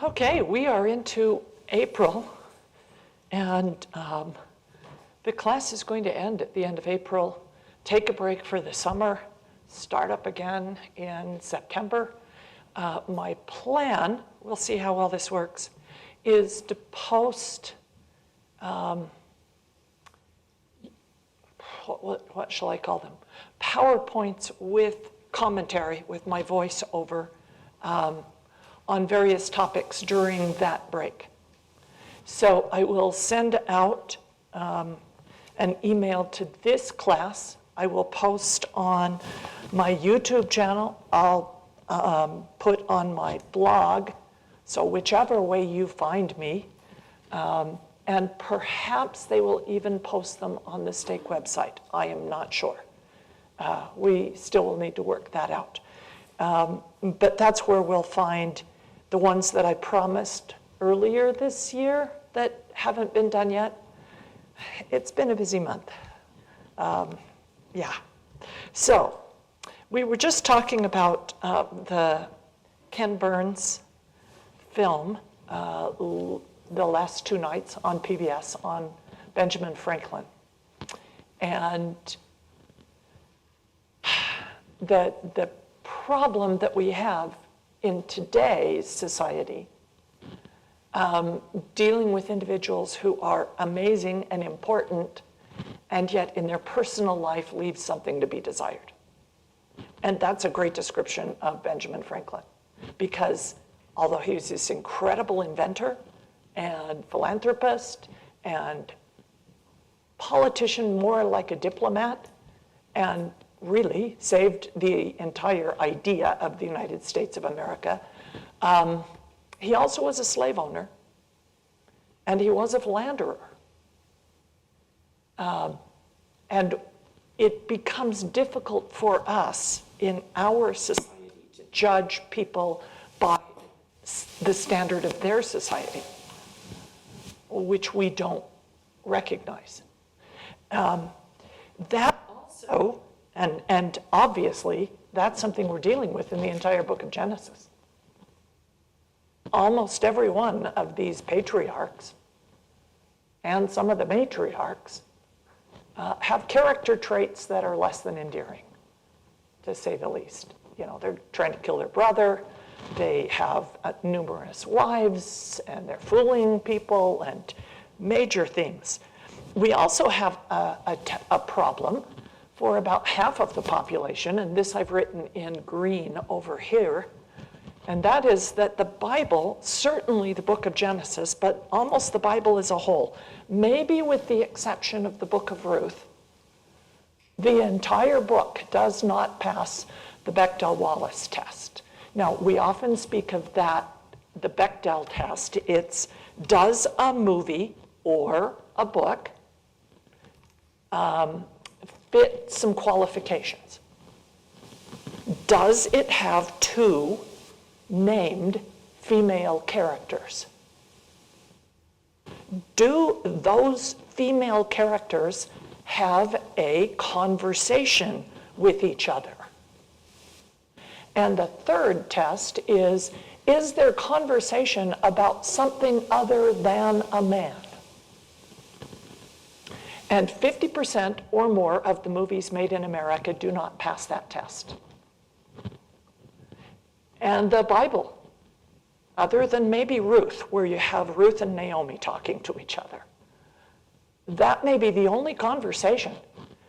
Okay, we are into April, and the class is going to end at the end of April, take a break for the summer, start up again in September. My plan, we'll see how well this works, is to post, what shall I call them? PowerPoints with commentary, with my voice over, on various topics during that break. So I will send out an email to this class. I will post on my YouTube channel. I'll put on my blog, so whichever way you find me, and perhaps they will even post them on the stake website. I am not sure. We still will need to work that out. But that's where we'll find the ones that I promised earlier this year that haven't been done yet. It's been a busy month. Yeah. So we were just talking about the Ken Burns film, the last two nights on PBS on Benjamin Franklin. And the problem that we have in today's society, dealing with individuals who are amazing and important, and yet in their personal life leave something to be desired. And that's a great description of Benjamin Franklin, because although he was this incredible inventor and philanthropist and politician, more like a diplomat, and really saved the entire idea of the United States of America. He also was a slave owner, and he was a philanderer. And it becomes difficult for us in our society to judge people by the standard of their society, which we don't recognize. That also, and obviously, that's something we're dealing with in the entire book of Genesis. Almost every one of these patriarchs and some of the matriarchs have character traits that are less than endearing, to say the least. You know, they're trying to kill their brother, they have numerous wives, and they're fooling people, and major things. We also have a problem for about half of the population, and this I've written in green over here, and that is that the Bible, certainly the book of Genesis, but almost the Bible as a whole, maybe with the exception of the book of Ruth, the entire book does not pass the Bechdel-Wallace test. Now, we often speak of that, the Bechdel test. It's, does a movie or a book fit some qualifications? Does it have two named female characters? Do those female characters have a conversation with each other? And the third test is there conversation about something other than a man? And 50% or more of the movies made in America do not pass that test. And the Bible, other than maybe Ruth, where you have Ruth and Naomi talking to each other, that may be the only conversation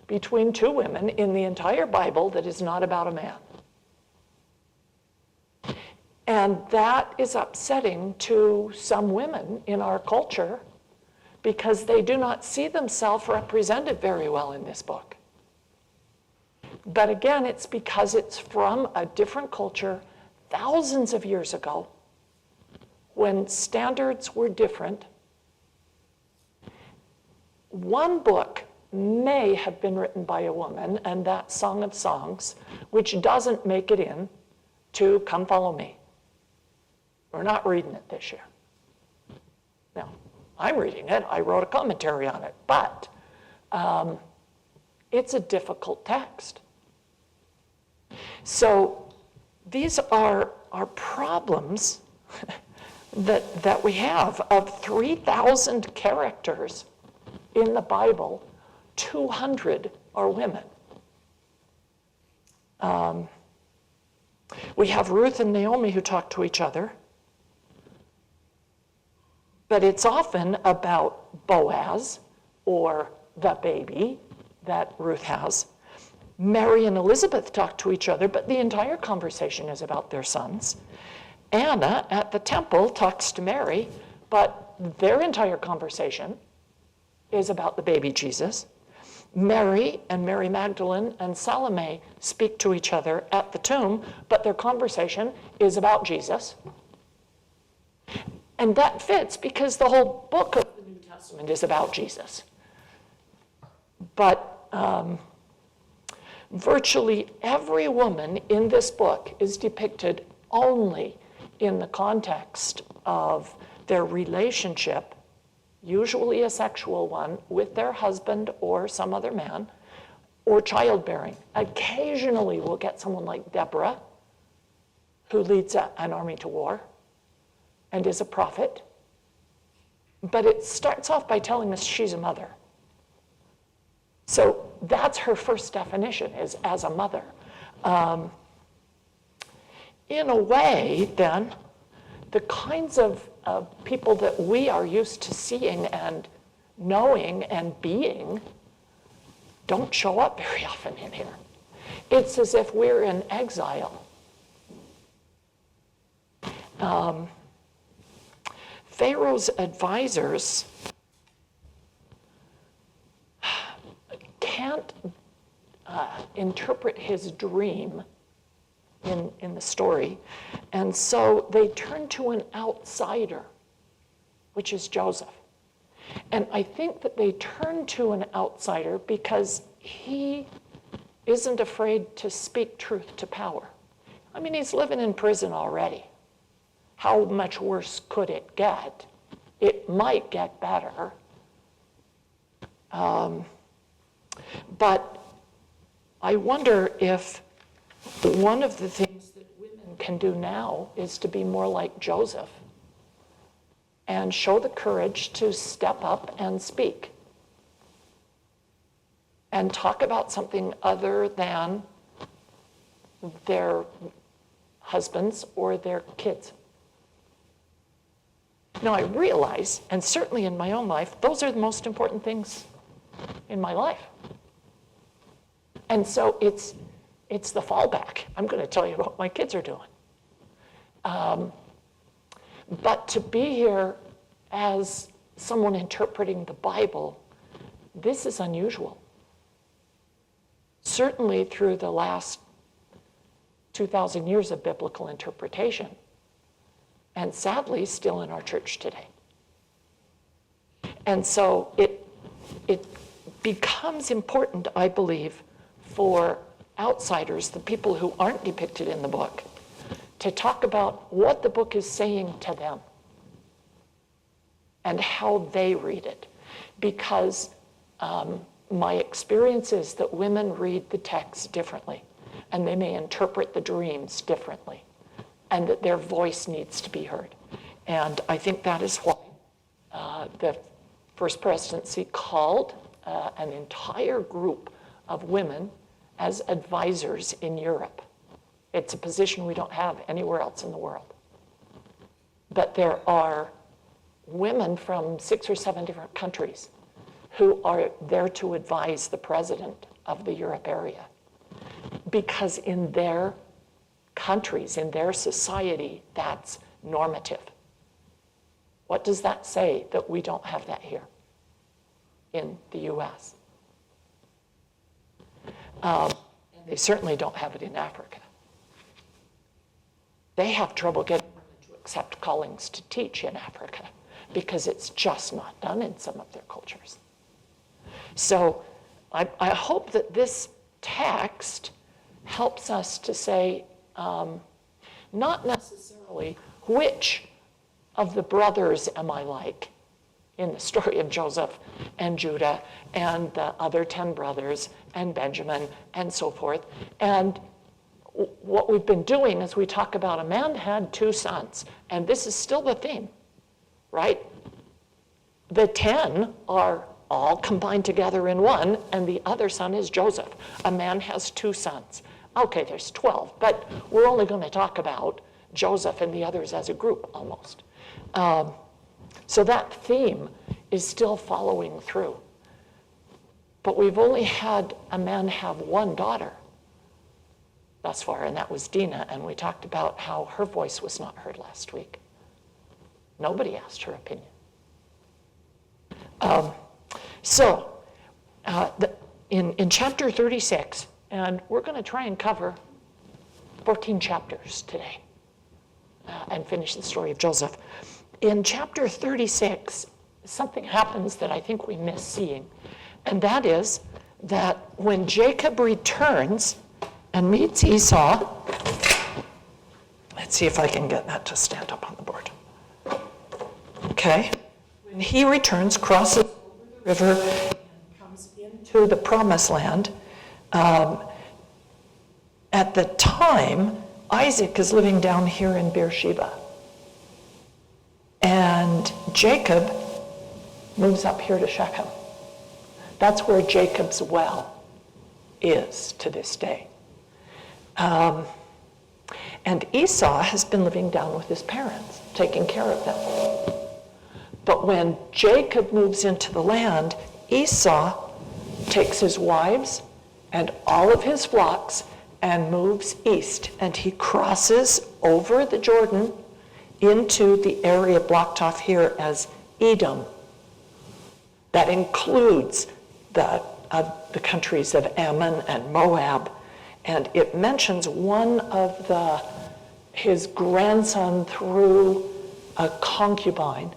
between two women in the entire Bible that is not about a man. And that is upsetting to some women in our culture, because they do not see themselves represented very well in this book. But again, it's because it's from a different culture thousands of years ago, when standards were different. One book may have been written by a woman, and that's Song of Songs, which doesn't make it in to Come Follow Me. We're not reading it this year. Now, I'm reading it. I wrote a commentary on it, but it's a difficult text. So these are problems that we have. Of 3,000 characters in the Bible, 200 are women. We have Ruth and Naomi who talk to each other, but it's often about Boaz or the baby that Ruth has. Mary and Elizabeth talk to each other, but the entire conversation is about their sons. Anna at the temple talks to Mary, but their entire conversation is about the baby Jesus. Mary and Mary Magdalene and Salome speak to each other at the tomb, but their conversation is about Jesus. And that fits because the whole book of the New Testament is about Jesus. But virtually every woman in this book is depicted only in the context of their relationship, usually a sexual one, with their husband or some other man, or childbearing. Occasionally we'll get someone like Deborah, who leads an army to war and is a prophet. But it starts off by telling us she's a mother. So that's her first definition, is as a mother. In a way, then, the kinds of people that we are used to seeing and knowing and being don't show up very often in here. It's as if we're in exile. Pharaoh's advisors can't interpret his dream in the story, and so they turn to an outsider, which is Joseph. And I think that they turn to an outsider because he isn't afraid to speak truth to power. I mean, he's living in prison already. How much worse could it get? It might get better. But I wonder if one of the things that women can do now is to be more like Joseph and show the courage to step up and speak and talk about something other than their husbands or their kids. Now, I realize, and certainly in my own life, those are the most important things in my life. And so it's the fallback. I'm going to tell you what my kids are doing. But to be here as someone interpreting the Bible, this is unusual. Certainly through the last 2,000 years of biblical interpretation, and sadly still in our church today. And so it becomes important, I believe, for outsiders, the people who aren't depicted in the book, to talk about what the book is saying to them and how they read it. Because my experience is that women read the text differently, and they may interpret the dreams differently, and that their voice needs to be heard. And I think that is why the First Presidency called an entire group of women as advisors in Europe. It's a position we don't have anywhere else in the world. But there are women from 6 or 7 different countries who are there to advise the president of the Europe area. Because in their countries, in their society, that's normative. What does that say that we don't have that here in the US? And they certainly don't have it in Africa. They have trouble getting women to accept callings to teach in Africa because it's just not done in some of their cultures. So I hope that this text helps us to say, not necessarily which of the brothers am I like in the story of Joseph and Judah and the other 10 brothers and Benjamin and so forth, and what we've been doing is we talk about a man had 2 sons, and this is still the theme, right? The 10 are all combined together in one, and the other son is Joseph. A man has 2 sons. Okay, there's 12, but we're only going to talk about Joseph and the others as a group almost. So that theme is still following through. But we've only had a man have 1 daughter thus far, and that was Dinah, and we talked about how her voice was not heard last week. Nobody asked her opinion. In chapter 36, and we're going to try and cover 14 chapters today and finish the story of Joseph. In chapter 36, something happens that I think we miss seeing, and that is that when Jacob returns and meets Esau, let's see if I can get that to stand up on the board. Okay. When he returns, crosses the river, and comes into the promised land, at the time, Isaac is living down here in Beersheba. And Jacob moves up here to Shechem. That's where Jacob's well is to this day. And Esau has been living down with his parents, taking care of them. But when Jacob moves into the land, Esau takes his wives and all of his flocks and moves east. And he crosses over the Jordan into the area blocked off here as Edom. That includes the countries of Ammon and Moab. And it mentions one of his grandson through a concubine.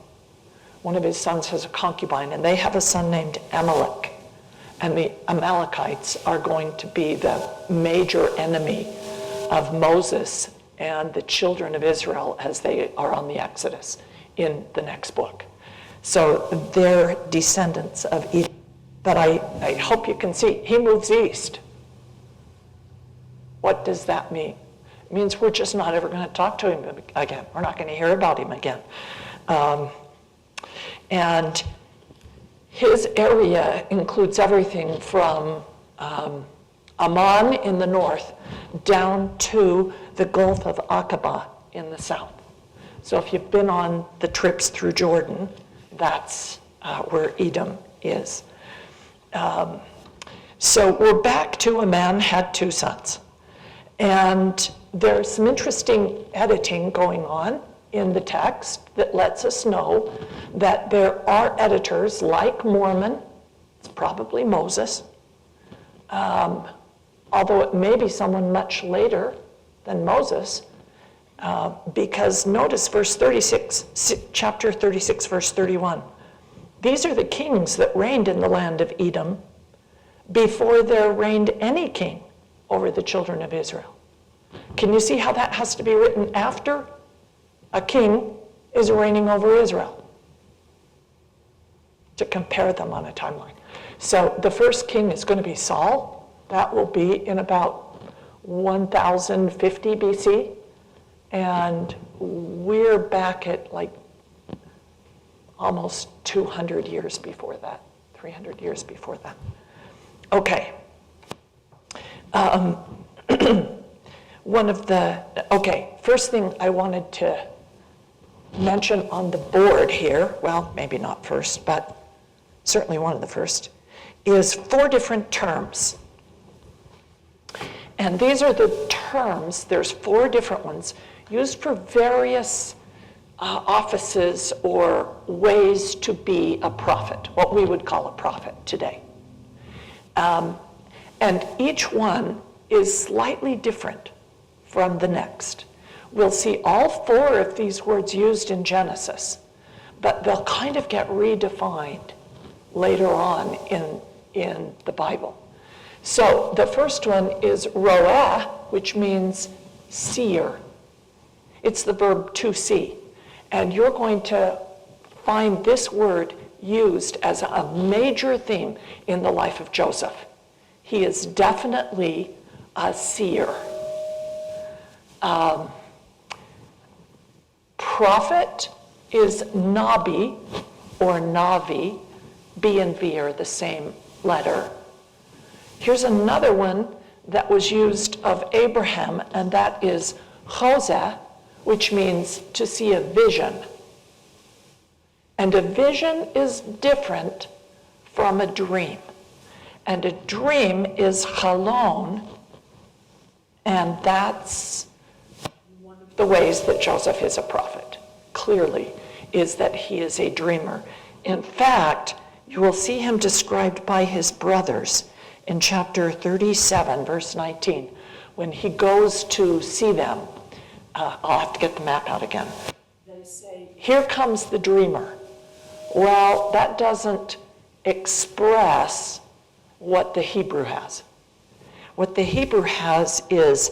One of his sons has a concubine, and they have a son named Amalek. And the Amalekites are going to be the major enemy of Moses and the children of Israel as they are on the Exodus in the next book. So they're descendants of Edom. But I hope you can see, he moves east. What does that mean? It means we're just not ever going to talk to him again. We're not going to hear about him again. And his area includes everything from Ammon in the north down to the Gulf of Aqaba in the south. So if you've been on the trips through Jordan, that's where Edom is. So we're back to a man had 2 sons. And there's some interesting editing going on in the text that lets us know that there are editors like Mormon, it's probably Moses, although it may be someone much later than Moses, because notice verse 36, chapter 36, verse 31. These are the kings that reigned in the land of Edom before there reigned any king over the children of Israel. Can you see how that has to be written after a king is reigning over Israel? To compare them on a timeline. So the first king is going to be Saul. That will be in about 1050 BC. And we're back at like almost 200 years before that, 300 years before that. Okay. First thing I wanted to mention on the board here, well, maybe not first, but certainly one of the first, is 4 different terms. And these are the terms, there's 4 different ones, used for various offices or ways to be a prophet, what we would call a prophet today. And each one is slightly different from the next. We'll see all 4 of these words used in Genesis, but they'll kind of get redefined later on in the Bible. So the first one is roah, which means seer. It's the verb to see. And you're going to find this word used as a major theme in the life of Joseph. He is definitely a seer. Prophet is Nabi or Navi. B and V are the same letter. Here's another one that was used of Abraham, and that is Choseh, which means to see a vision. And a vision is different from a dream. And a dream is chalon, and that's one of the ways that Joseph is a prophet, clearly, is that he is a dreamer. In fact, you will see him described by his brothers in chapter 37, verse 19, when he goes to see them. I'll have to get the map out again. They say, "Here comes the dreamer." Well, that doesn't express what the Hebrew has. What the Hebrew has is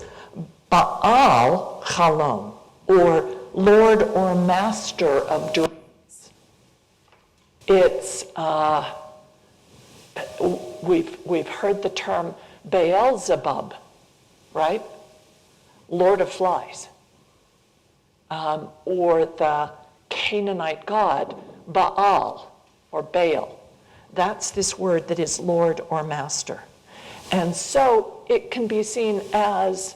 Baal Chalom, or Lord or Master of dreams. It's, we've heard the term Beelzebub, right? Lord of flies. Or the Canaanite god Baal or Baal. That's this word that is Lord or Master. And so it can be seen as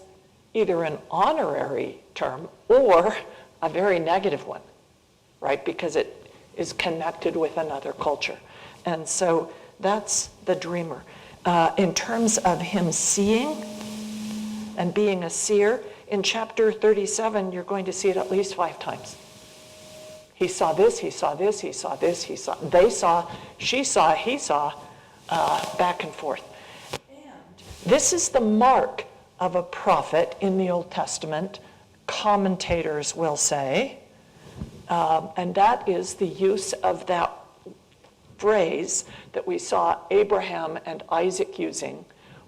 either an honorary term or a very negative one, right? Because it is connected with another culture. And so that's the dreamer. In terms of him seeing and being a seer, in chapter 37, you're going to see it at least 5 times. He saw this, he saw this, he saw this, he saw, they saw, she saw, he saw, back and forth. And this is the mark of a prophet in the Old Testament, commentators will say, and that is the use of that phrase that we saw Abraham and Isaac using,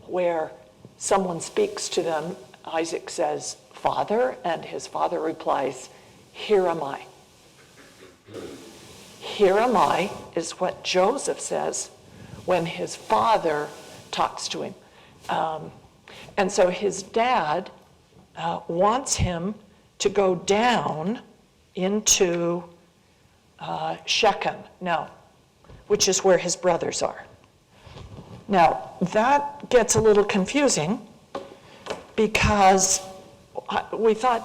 where someone speaks to them, Isaac says, "Father," and his father replies, "Here am I." Here am I is what Joseph says when his father talks to him. And so his dad wants him to go down into Shechem now, which is where his brothers are. Now, that gets a little confusing because we thought,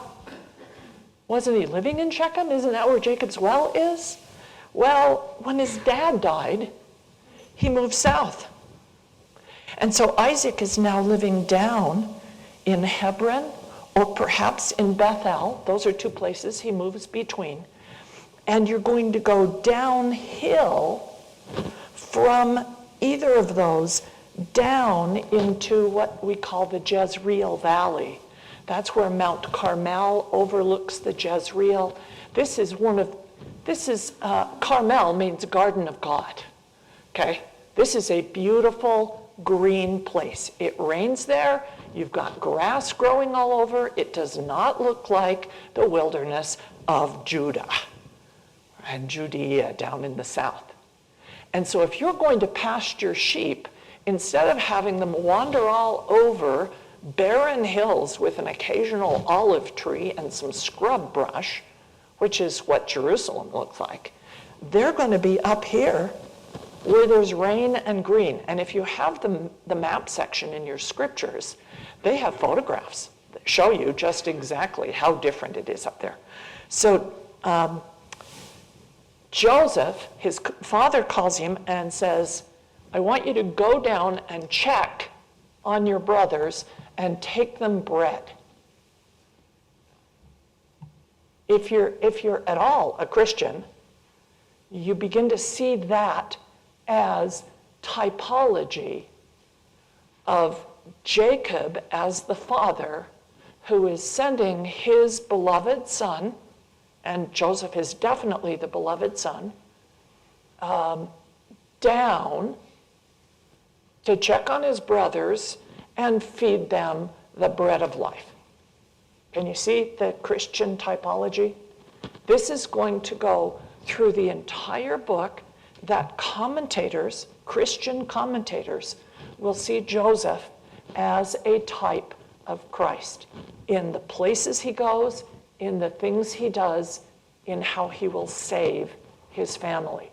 wasn't he living in Shechem? Isn't that where Jacob's well is? Well, when his dad died, he moved south. And so Isaac is now living down in Hebron or perhaps in Bethel. Those are 2 places he moves between. And you're going to go downhill from either of those down into what we call the Jezreel Valley. That's where Mount Carmel overlooks the Jezreel. Carmel means Garden of God, okay? This is a beautiful green place. It rains there. You've got grass growing all over. It does not look like the wilderness of Judah and Judea down in the south. And so if you're going to pasture sheep, instead of having them wander all over barren hills with an occasional olive tree and some scrub brush, which is what Jerusalem looks like, they're going to be up here where there's rain and green. And if you have the map section in your scriptures, they have photographs that show you just exactly how different it is up there. So Joseph, his father, calls him and says, "I want you to go down and check on your brothers and take them bread." If you're at all a Christian, you begin to see that as typology of Jacob as the father who is sending his beloved son, and Joseph is definitely the beloved son, down to check on his brothers and feed them the bread of life. Can you see the Christian typology? This is going to go through the entire book that commentators, Christian commentators, will see Joseph as a type of Christ in the places he goes, in the things he does, in how he will save his family.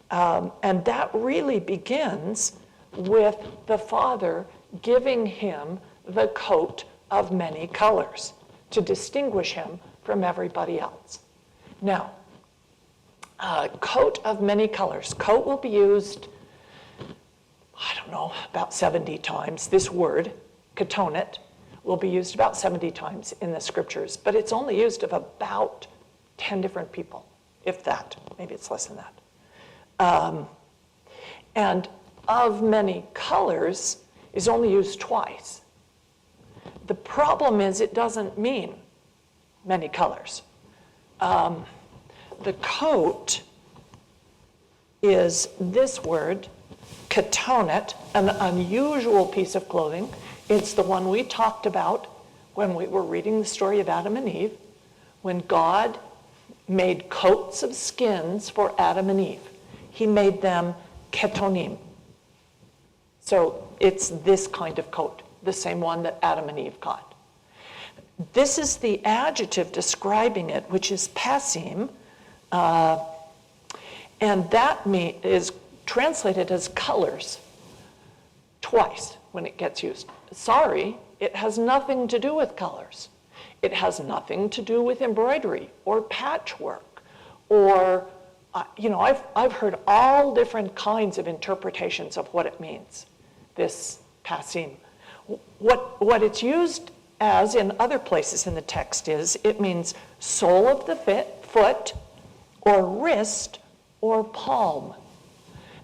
And that really begins with the Father giving him the coat of many colors to distinguish him from everybody else. Now, coat of many colors. Coat will be used, I don't know, about 70 times. This word, ketonet, will be used about 70 times in the scriptures, but it's only used of about 10 different people, if that. Maybe it's less than that. And of many colors is only used twice. The problem is it doesn't mean many colors. The coat is this word, ketonet, an unusual piece of clothing. It's the one we talked about when we were reading the story of Adam and Eve, when God made coats of skins for Adam and Eve. He made them ketonim. So it's this kind of coat, the same one that Adam and Eve got. This is the adjective describing it, which is pasim, and that is translated as colors twice when it gets used. Sorry, it has nothing to do with colors. It has nothing to do with embroidery or patchwork or, I've heard all different kinds of interpretations of what it means, this pasim. What it's used as in other places in the text is, it means sole of the foot or wrist or palm.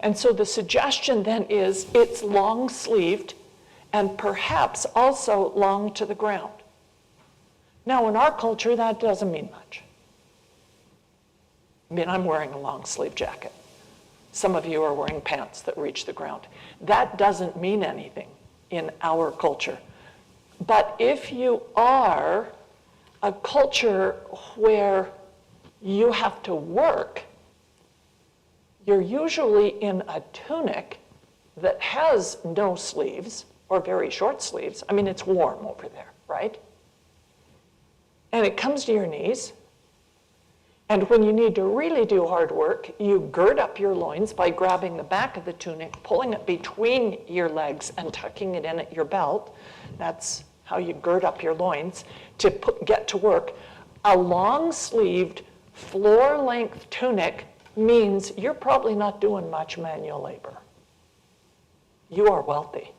And so the suggestion then is it's long-sleeved and perhaps also long to the ground. Now in our culture, that doesn't mean much. I mean, I'm wearing a long-sleeve jacket. Some of you are wearing pants that reach the ground. That doesn't mean anything in our culture. But if you are a culture where you have to work, you're usually in a tunic that has no sleeves or very short sleeves. I mean, it's warm over there, right? And it comes to your knees. And when you need to really do hard work, you gird up your loins by grabbing the back of the tunic, pulling it between your legs and tucking it in at your belt. That's how you gird up your loins to get to work. A long-sleeved, floor-length tunic means you're probably not doing much manual labor. You are wealthy.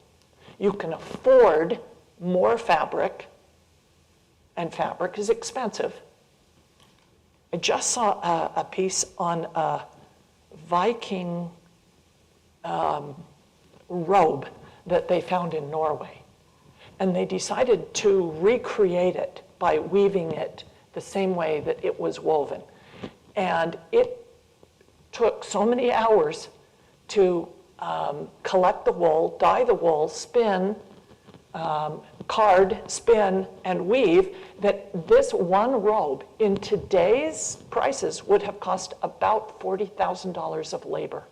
You can afford more fabric, and fabric is expensive. I just saw a piece on a Viking robe that they found in Norway. And they decided to recreate it by weaving it the same way that it was woven. And it took so many hours to collect the wool, dye the wool, spin, card, spin, and weave, that this one robe in today's prices would have cost about $40,000 of labor.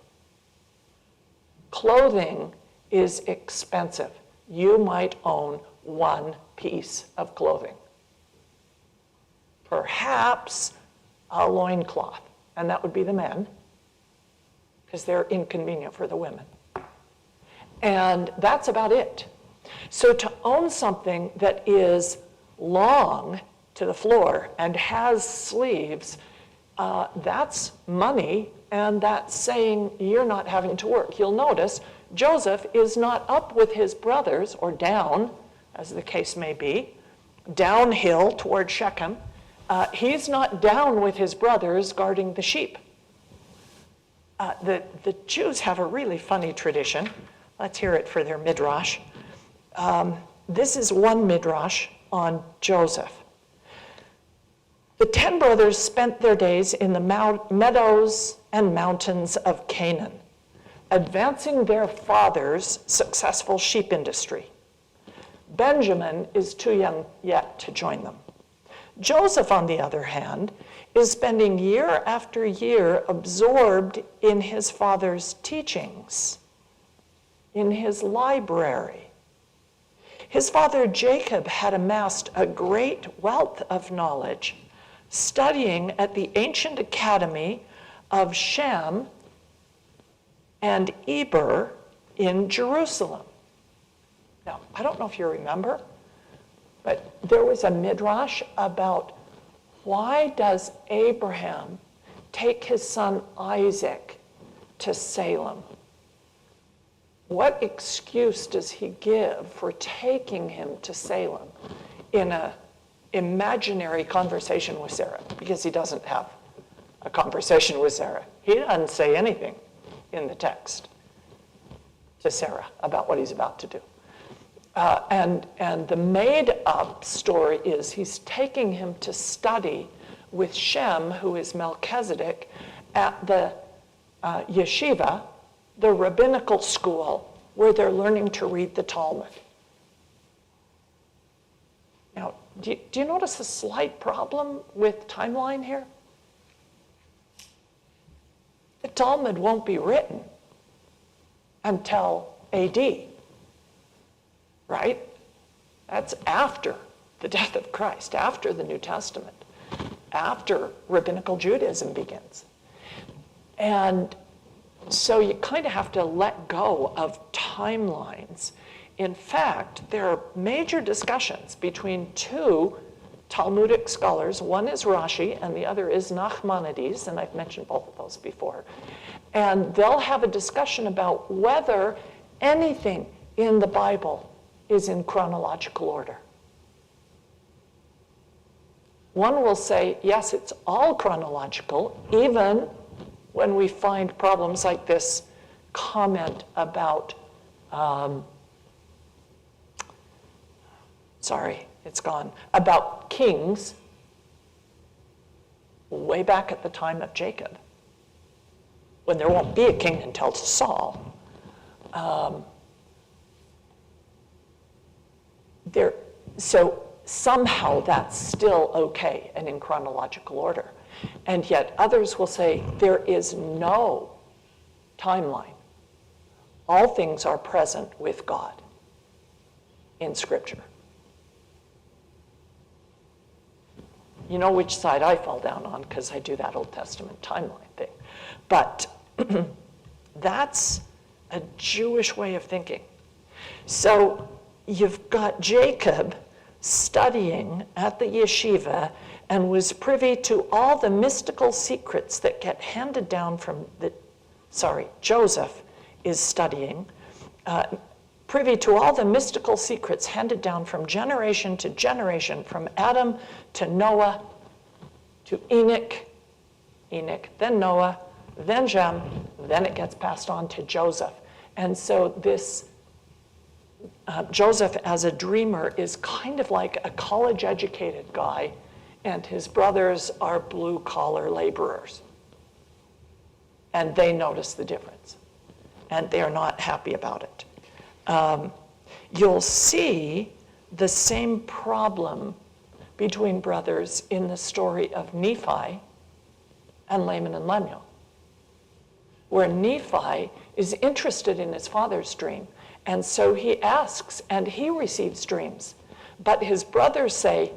Clothing is expensive. You might own one piece of clothing. Perhaps a loincloth, and that would be the men, because they're inconvenient for the women. And that's about it. So to own something that is long to the floor and has sleeves, that's money, and that's saying you're not having to work. You'll notice Joseph is not up with his brothers, or down, as the case may be, downhill toward Shechem. He's not down with his brothers guarding the sheep. The Jews have a really funny tradition. Let's hear it for their midrash. This is one midrash on Joseph. The 10 brothers spent their days in the meadows and mountains of Canaan, advancing their father's successful sheep industry. Benjamin is too young yet to join them. Joseph, on the other hand, is spending year after year absorbed in his father's teachings, in his library. His father Jacob had amassed a great wealth of knowledge, studying at the ancient academy of Shem and Eber in Jerusalem. Now, I don't know if you remember, but there was a midrash about why does Abraham take his son Isaac to Salem? What excuse does he give for taking him to Salem in an imaginary conversation with Sarah? Because he doesn't have a conversation with Sarah. He doesn't say anything in the text to Sarah about what he's about to do. And the made-up story is he's taking him to study with Shem, who is Melchizedek, at the yeshiva, the rabbinical school, where they're learning to read the Talmud. Now, do you notice a slight problem with timeline here? The Talmud won't be written until AD, right? That's after the death of Christ, after the New Testament, after rabbinical Judaism begins. And so you kind of have to let go of timelines. In fact, there are major discussions between two Talmudic scholars. One is Rashi, and the other is Nachmanides, and I've mentioned both of those before. And they'll have a discussion about whether anything in the Bible is in chronological order. One will say, yes, it's all chronological, even when we find problems like this comment about, about kings way back at the time of Jacob, when there won't be a king until Saul. So somehow that's still okay and in chronological order. And yet others will say there is no timeline. All things are present with God in Scripture. You know which side I fall down on, because I do that Old Testament timeline thing. But that's a Jewish way of thinking. So you've got Jacob studying at the yeshiva and was privy to all the mystical secrets that get handed down from Joseph is studying, privy to all the mystical secrets handed down from generation to generation, from Adam to Noah to Enoch, then Noah, then Shem, then it gets passed on to Joseph. And so this Joseph as a dreamer is kind of like a college-educated guy, and his brothers are blue-collar laborers. And they notice the difference, and they are not happy about it. You'll see the same problem between brothers in the story of Nephi and Laman and Lemuel, where Nephi is interested in his father's dream, and so he asks, and he receives dreams. But his brothers say,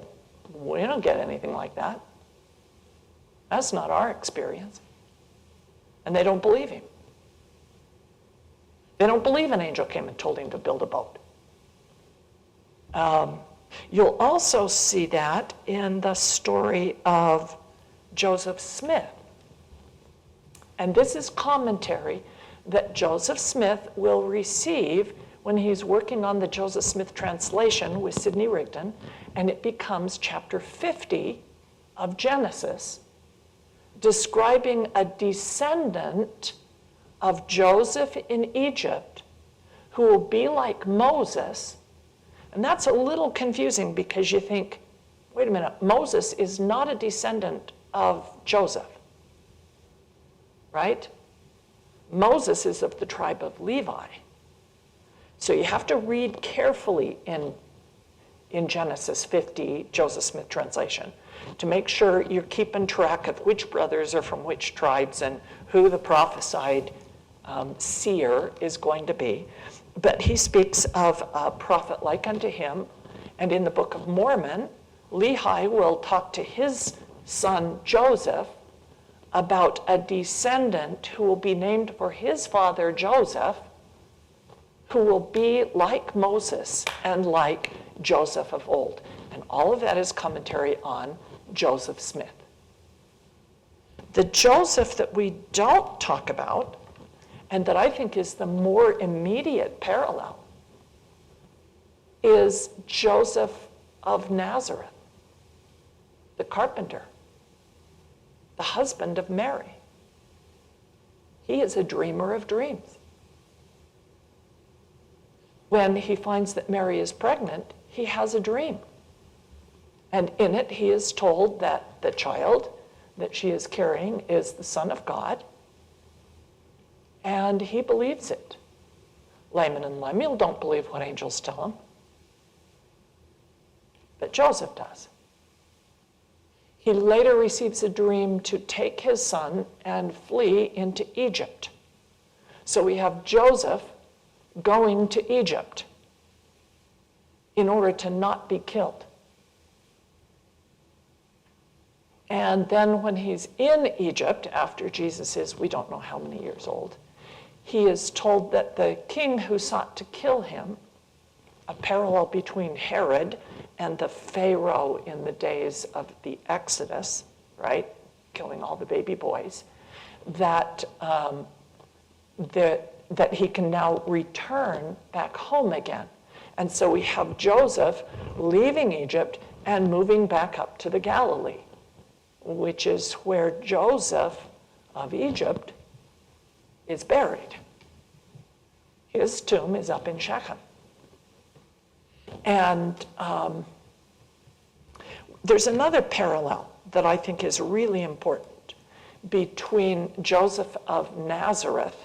we don't get anything like that. That's not our experience. And they don't believe him. They don't believe an angel came and told him to build a boat. You'll also see that in the story of Joseph Smith. And this is commentary that Joseph Smith will receive when he's working on the Joseph Smith translation with Sidney Rigdon, and it becomes chapter 50 of Genesis, describing a descendant of Joseph in Egypt who will be like Moses. And that's a little confusing because you think, wait a minute, Moses is not a descendant of Joseph, right? Moses is of the tribe of Levi. So you have to read carefully in Genesis 50, Joseph Smith translation, to make sure you're keeping track of which brothers are from which tribes and who the prophesied seer is going to be. But he speaks of a prophet like unto him. And in the Book of Mormon, Lehi will talk to his son Joseph about a descendant who will be named for his father Joseph, who will be like Moses and like Joseph of old. And all of that is commentary on Joseph Smith. The Joseph that we don't talk about, and that I think is the more immediate parallel, is Joseph of Nazareth, the carpenter, the husband of Mary. He is a dreamer of dreams. When he finds that Mary is pregnant, he has a dream. And in it, he is told that the child that she is carrying is the Son of God. And he believes it. Laman and Lemuel don't believe what angels tell them. But Joseph does. He later receives a dream to take his son and flee into Egypt. So we have Joseph going to Egypt in order to not be killed. And then when he's in Egypt, after Jesus is, we don't know how many years old, he is told that the king who sought to kill him, a parallel between Herod and the Pharaoh in the days of the Exodus, right, killing all the baby boys, that he can now return back home again. And so we have Joseph leaving Egypt and moving back up to the Galilee, which is where Joseph of Egypt is buried. His tomb is up in Shechem. And there's another parallel that I think is really important between Joseph of Nazareth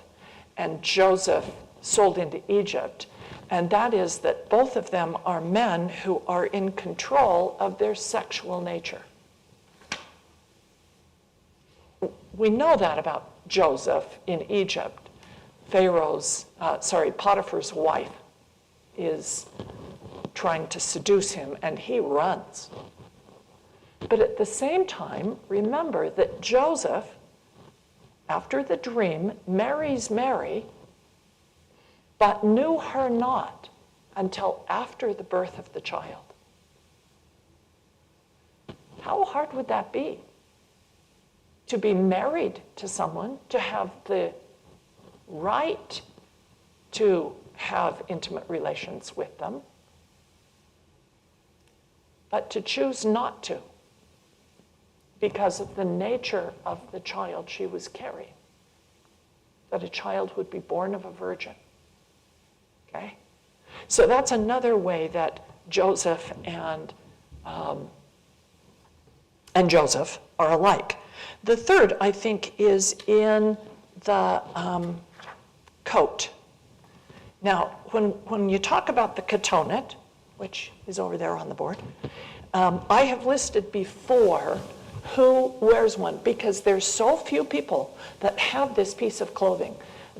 and Joseph sold into Egypt, and that is that both of them are men who are in control of their sexual nature. We know that about Joseph in Egypt. Potiphar's wife is trying to seduce him, and he runs. But at the same time, remember that Joseph, after the dream, marries Mary, but knew her not until after the birth of the child. How hard would that be? To be married to someone, to have the right to have intimate relations with them, but to choose not to because of the nature of the child she was carrying, that a child would be born of a virgin. Okay? So that's another way that Joseph and Joseph are alike. The third, I think, is in the coat. Now, when you talk about the catonet, which is over there on the board, I have listed before who wears one, because there's so few people that have this piece of clothing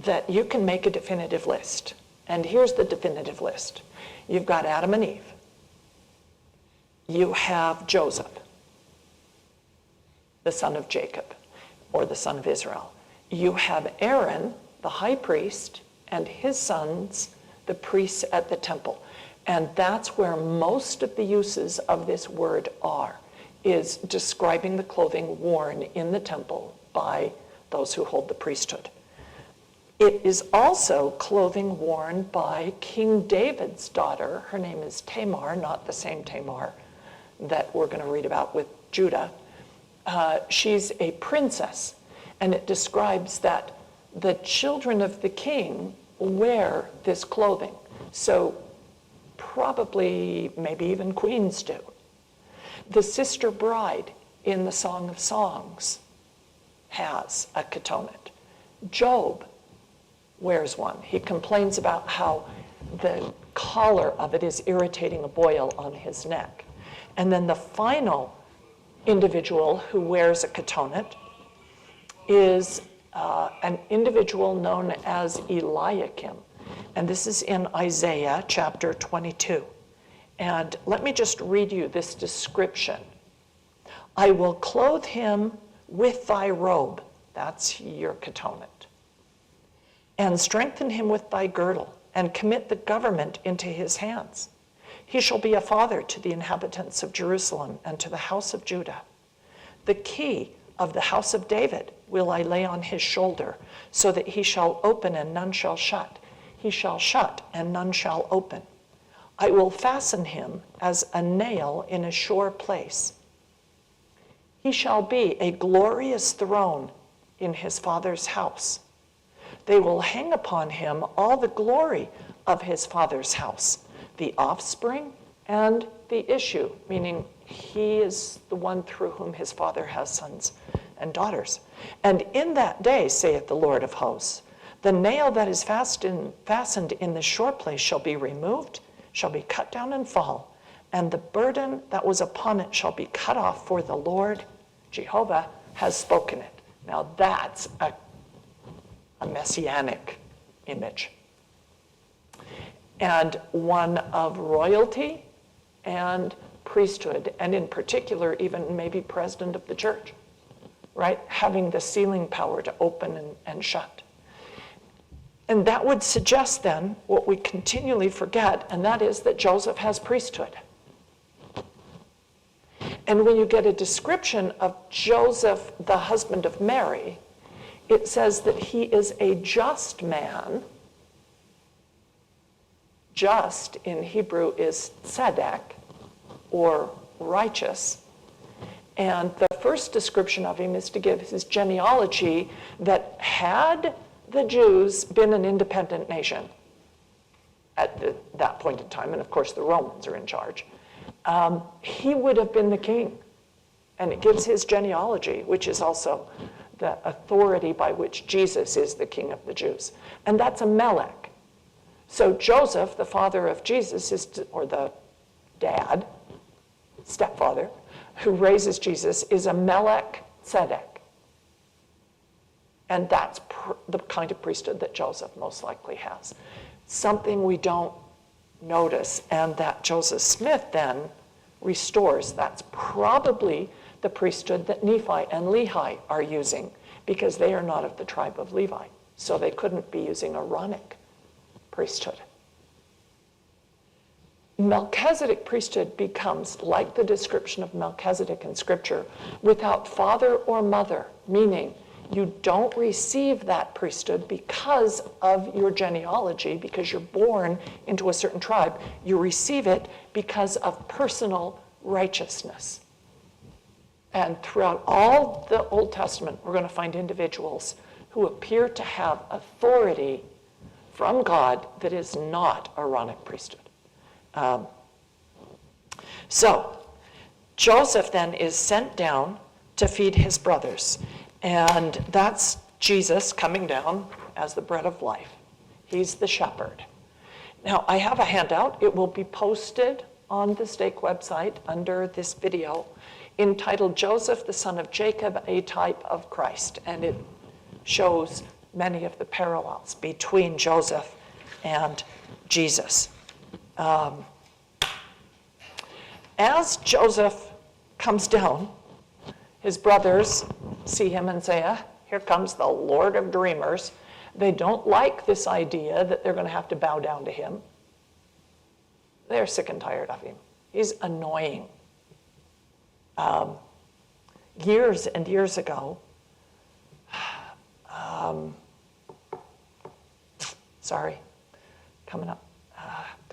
that you can make a definitive list. And here's the definitive list. You've got Adam and Eve. You have Joseph, the son of Jacob, or the son of Israel. You have Aaron, the high priest, and his sons, the priests at the temple. And that's where most of the uses of this word are, is describing the clothing worn in the temple by those who hold the priesthood. It is also clothing worn by King David's daughter. Her name is Tamar, not the same Tamar that we're going to read about with Judah. She's a princess, and it describes that the children of the king wear this clothing. So probably, maybe even queens do. The sister bride in the Song of Songs has a catonet. Job wears one. He complains about how the collar of it is irritating a boil on his neck. And then the final individual who wears a catonet is an individual known as Eliakim. And this is in Isaiah chapter 22. And let me just read you this description. I will clothe him with thy robe, that's your atonement, and strengthen him with thy girdle, and commit the government into his hands. He shall be a father to the inhabitants of Jerusalem and to the house of Judah. The key of the house of David will I lay on his shoulder, so that he shall open and none shall shut. He shall shut and none shall open. I will fasten him as a nail in a sure place. He shall be a glorious throne in his father's house. They will hang upon him all the glory of his father's house, the offspring and the issue, meaning he is the one through whom his father has sons and daughters. And in that day, saith the Lord of hosts, the nail that is fastened in the sure place shall be removed, shall be cut down and fall, and the burden that was upon it shall be cut off, for the Lord, Jehovah, has spoken it. Now that's a messianic image, and one of royalty and priesthood, and in particular, even maybe president of the church, right? Having the sealing power to open and shut. And that would suggest then what we continually forget, and that is that Joseph has priesthood. And when you get a description of Joseph, the husband of Mary, it says that he is a just man. Just in Hebrew is tzedek, or righteous. And the first description of him is to give his genealogy that had the Jews been an independent nation at that point in time, and of course the Romans are in charge, he would have been the king. And it gives his genealogy, which is also the authority by which Jesus is the king of the Jews. And that's a Melech. So Joseph, the father of Jesus, or the dad, stepfather, who raises Jesus, is a Melech Tzedek. And that's the kind of priesthood that Joseph most likely has. Something we don't notice, and that Joseph Smith then restores. That's probably the priesthood that Nephi and Lehi are using, because they are not of the tribe of Levi. So they couldn't be using Aaronic priesthood. Melchizedek priesthood becomes like the description of Melchizedek in Scripture, without father or mother, meaning you don't receive that priesthood because of your genealogy, because you're born into a certain tribe. You receive it because of personal righteousness. And throughout all the Old Testament, we're going to find individuals who appear to have authority from God that is not Aaronic priesthood. So Joseph then is sent down to feed his brothers. And that's Jesus coming down as the bread of life. He's the shepherd. Now, I have a handout. It will be posted on the Stake website under this video, entitled Joseph, the son of Jacob, a type of Christ. And it shows many of the parallels between Joseph and Jesus. As Joseph comes down, his brothers see him and say, here comes the Lord of Dreamers. They don't like this idea that they're going to have to bow down to him. They're sick and tired of him. He's annoying. Years and years ago, the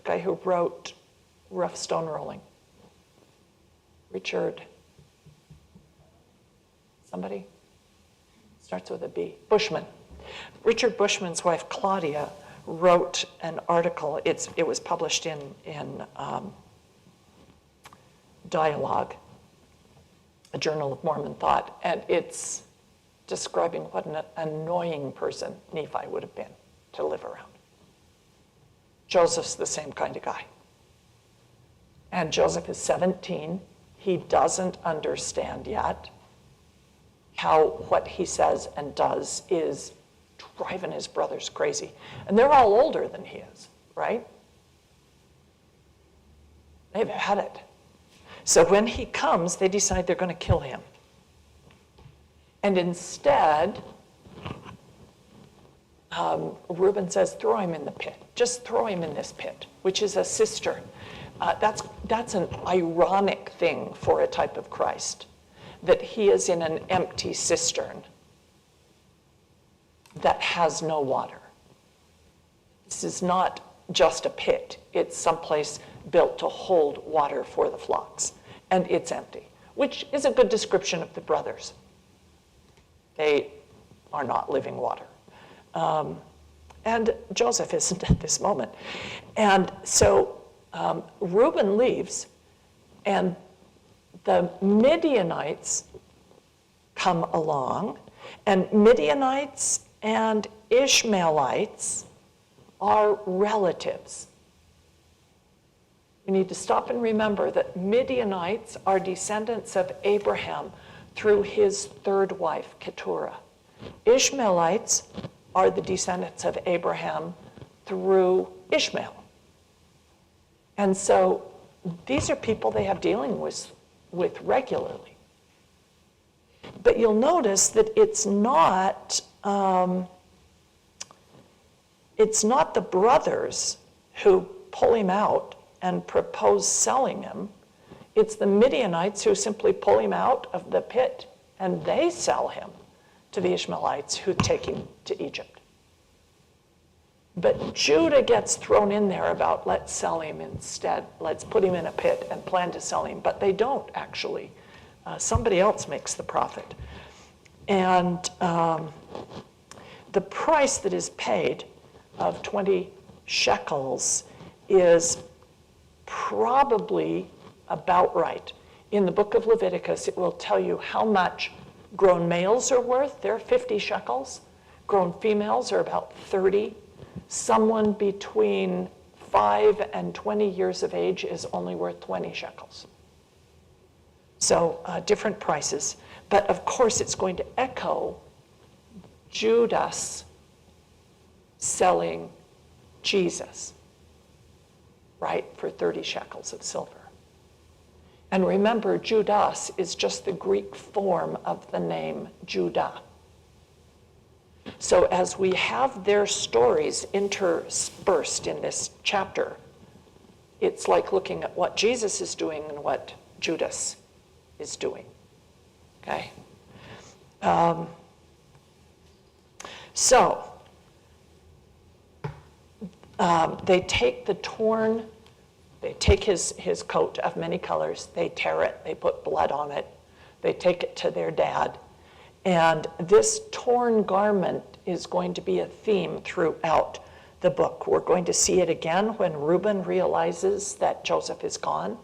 guy who wrote Rough Stone Rolling, Richard, somebody? Starts with a B. Bushman. Richard Bushman's wife, Claudia, wrote an article. It was published in Dialogue, a Journal of Mormon Thought, and it's describing what an annoying person Nephi would have been to live around. Joseph's the same kind of guy. And Joseph is 17. He doesn't understand yet how what he says and does is driving his brothers crazy. And they're all older than he is, right? They've had it. So when he comes, they decide they're going to kill him. And instead, Reuben says, throw him in the pit. Just throw him in this pit, which is a cistern. That's an ironic thing for a type of Christ, that he is in an empty cistern that has no water. This is not just a pit. It's someplace built to hold water for the flocks. And it's empty, which is a good description of the brothers. They are not living water. And Joseph isn't at this moment. And so Reuben leaves, and the Midianites come along, and Midianites and Ishmaelites are relatives. We need to stop and remember that Midianites are descendants of Abraham through his third wife, Keturah. Ishmaelites are the descendants of Abraham through Ishmael. And so these are people they have dealing with regularly. But you'll notice that it's not the brothers who pull him out and propose selling him. It's the Midianites who simply pull him out of the pit, and they sell him to the Ishmaelites who take him to Egypt. But Judah gets thrown in there about, let's sell him instead. Let's put him in a pit and plan to sell him. But they don't, actually. Somebody else makes the profit. And the price that is paid of 20 shekels is probably about right. In the book of Leviticus, it will tell you how much grown males are worth. They're 50 shekels. Grown females are about 30. Someone between 5 and 20 years of age is only worth 20 shekels. So different prices. But of course, it's going to echo Judas selling Jesus, right, for 30 shekels of silver. And remember, Judas is just the Greek form of the name Judah. So as we have their stories interspersed in this chapter, it's like looking at what Jesus is doing and what Judas is doing. Okay? So they take the torn, they take his coat of many colors, they tear it, they put blood on it, they take it to their dad. And this torn garment is going to be a theme throughout the book. We're going to see it again when Reuben realizes that Joseph is gone,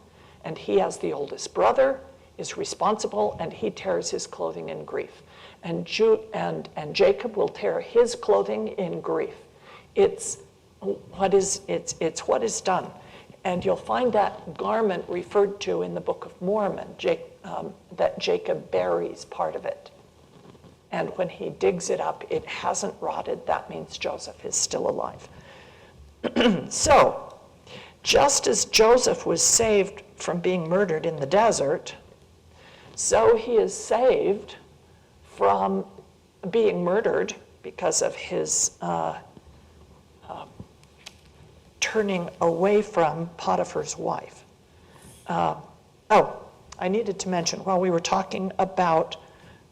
and he, as the oldest brother, is responsible, and he tears his clothing in grief. And Jacob will tear his clothing in grief. It's what is done. And you'll find that garment referred to in the Book of Mormon, that Jacob buries part of it. And when he digs it up, it hasn't rotted. That means Joseph is still alive. So, just as Joseph was saved from being murdered in the desert, so he is saved from being murdered because of his turning away from Potiphar's wife. I needed to mention, while we were talking about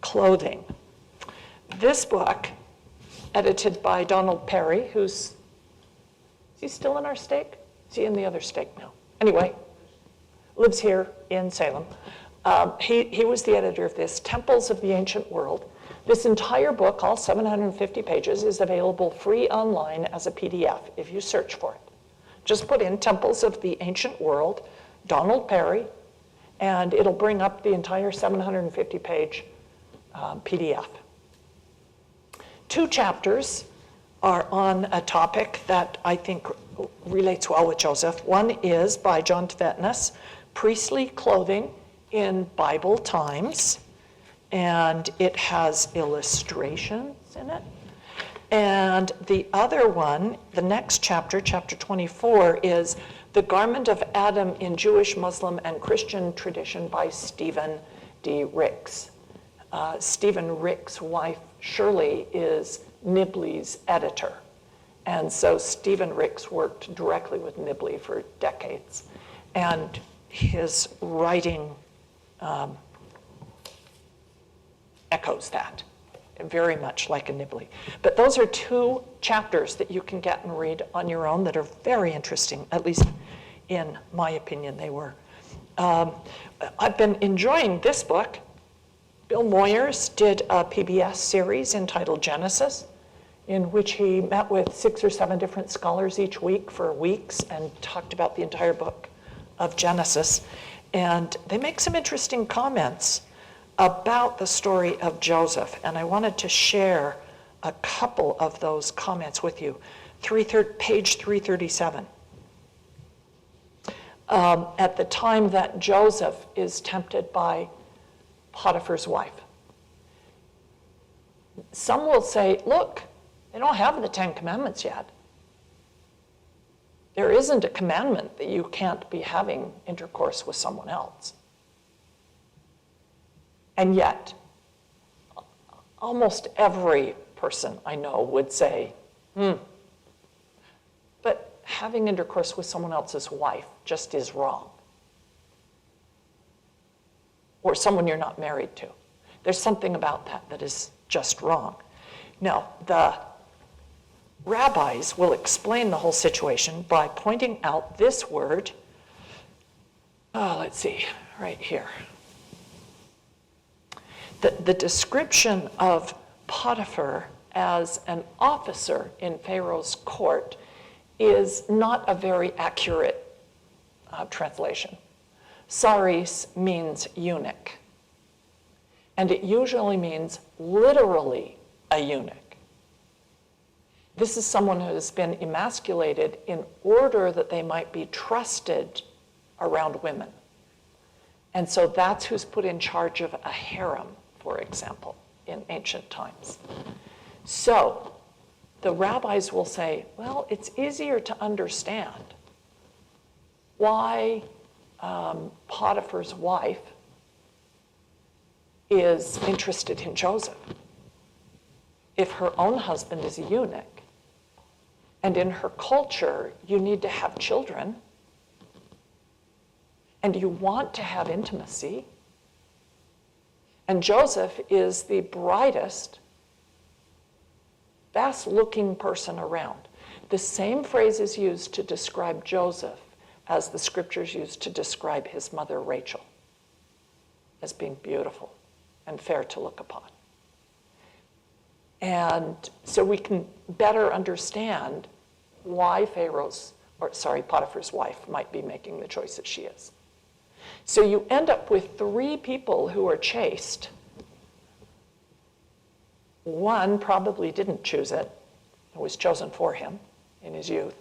clothing, this book, edited by Donald Parry, is he still in our stake? Is he in the other stake now? Anyway, lives here in Salem. He was the editor of this, Temples of the Ancient World. This entire book, all 750 pages, is available free online as a PDF if you search for it. Just put in Temples of the Ancient World, Donald Parry, and it'll bring up the entire 750-page PDF. 2 chapters are on a topic that I think relates well with Joseph. One is by John Tvedtnes, Priestly Clothing in Bible Times, and it has illustrations in it. And the other one, the next chapter, chapter 24, is The Garment of Adam in Jewish, Muslim, and Christian Tradition by Stephen D. Ricks. Stephen Ricks' wife, Shirley, is Nibley's editor. And so Stephen Ricks worked directly with Nibley for decades. And his writing echoes that, very much like a Nibley. But those are two chapters that you can get and read on your own that are very interesting, at least in my opinion they were. I've been enjoying this book. Bill Moyers did a PBS series entitled Genesis, in which he met with 6 or 7 different scholars each week for weeks and talked about the entire book of Genesis. And they make some interesting comments about the story of Joseph. And I wanted to share a couple of those comments with you. Page 337. At the time that Joseph is tempted by Potiphar's wife. Some will say, look, they don't have the 10 Commandments yet. There isn't a commandment that you can't be having intercourse with someone else. And yet, almost every person I know would say, but having intercourse with someone else's wife just is wrong. Or someone you're not married to. There's something about that that is just wrong. Now, the rabbis will explain the whole situation by pointing out this word, let's see, right here. The description of Potiphar as an officer in Pharaoh's court is not a very accurate translation. Saris means eunuch, and it usually means literally a eunuch. This is someone who has been emasculated in order that they might be trusted around women. And so that's who's put in charge of a harem, for example, in ancient times. So the rabbis will say, well, it's easier to understand why Potiphar's wife is interested in Joseph. If her own husband is a eunuch, and in her culture, you need to have children, and you want to have intimacy, and Joseph is the brightest, best-looking person around. The same phrase is used to describe Joseph as the scriptures used to describe his mother Rachel, as being beautiful and fair to look upon. And so we can better understand why Potiphar's wife might be making the choice that she is. So you end up with 3 people who are chaste. One probably didn't choose it. It was chosen for him in his youth.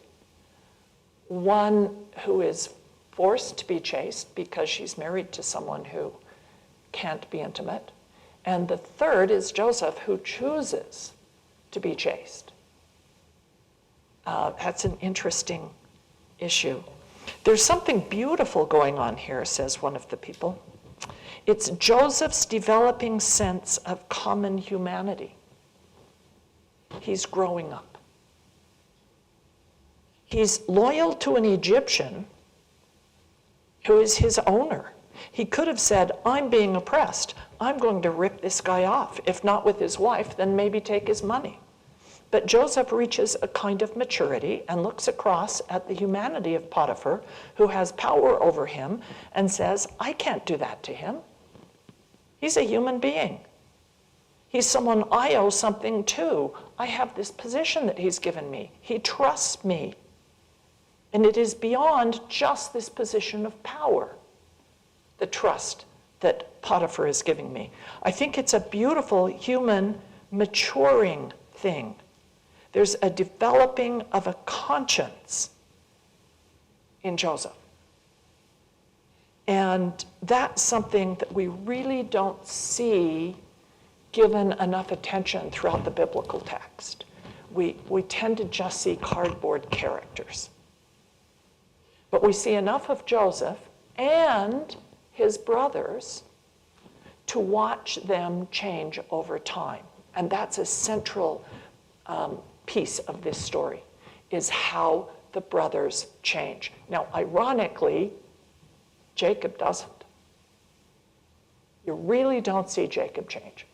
One who is forced to be chaste because she's married to someone who can't be intimate. And the third is Joseph, who chooses to be chaste. That's an interesting issue. There's something beautiful going on here, says one of the people. It's Joseph's developing sense of common humanity. He's growing up. He's loyal to an Egyptian who is his owner. He could have said, I'm being oppressed. I'm going to rip this guy off. If not with his wife, then maybe take his money. But Joseph reaches a kind of maturity and looks across at the humanity of Potiphar, who has power over him, and says, I can't do that to him. He's a human being. He's someone I owe something to. I have this position that he's given me. He trusts me. And it is beyond just this position of power, the trust that Potiphar is giving me. I think it's a beautiful human maturing thing. There's a developing of a conscience in Joseph. And that's something that we really don't see given enough attention throughout the biblical text. we tend to just see cardboard characters. But we see enough of Joseph and his brothers to watch them change over time. And that's a central piece of this story, is how the brothers change. Now, ironically, Jacob doesn't. You really don't see Jacob change.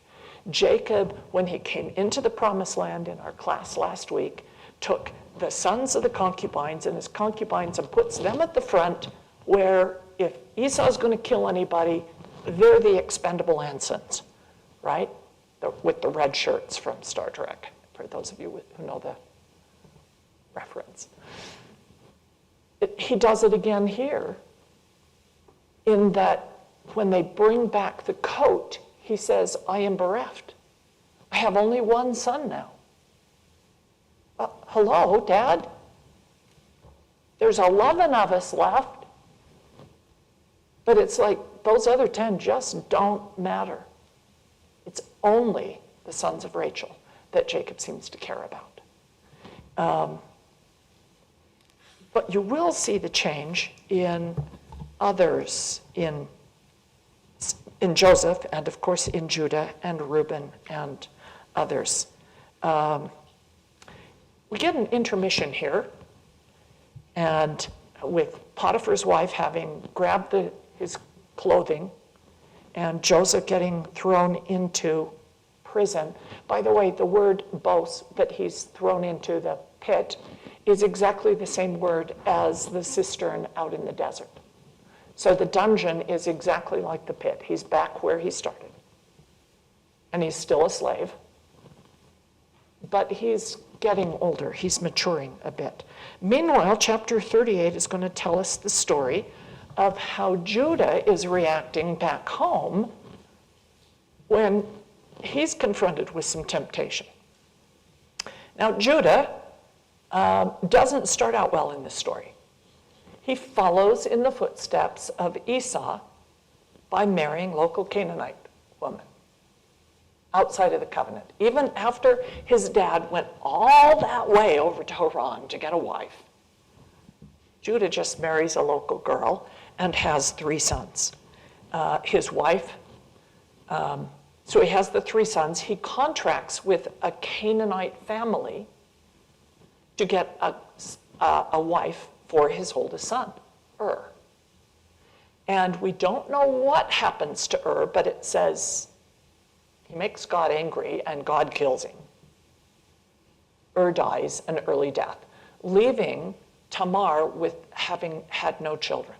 Jacob, when he came into the promised land in our class last week, took the sons of the concubines and his concubines and puts them at the front, where if Esau's going to kill anybody, they're the expendable ensigns, right? With the red shirts from Star Trek, for those of you who know the reference. He does it again here, in that when they bring back the coat, he says, I am bereft. I have only one son now. Hello, Dad? There's 11 of us left. But it's like those other 10 just don't matter. It's only the sons of Rachel that Jacob seems to care about. But you will see the change in others, in Joseph, and of course in Judah and Reuben and others. We get an intermission here, and with Potiphar's wife having grabbed his clothing, and Joseph getting thrown into prison. By the way, the word bos, that he's thrown into the pit, is exactly the same word as the cistern out in the desert. So the dungeon is exactly like the pit. He's back where he started. And he's still a slave. But he's getting older. He's maturing a bit. Meanwhile, chapter 38 is going to tell us the story of how Judah is reacting back home when he's confronted with some temptation. Now, Judah doesn't start out well in this story. He follows in the footsteps of Esau by marrying local Canaanite woman outside of the covenant. Even after his dad went all that way over to Haran to get a wife, Judah just marries a local girl and has 3 sons. His wife, so he has the 3 sons. He contracts with a Canaanite family to get a wife for his oldest son, And we don't know what happens to but it says he makes God angry and God kills him. Dies an early death, leaving Tamar with having had no children.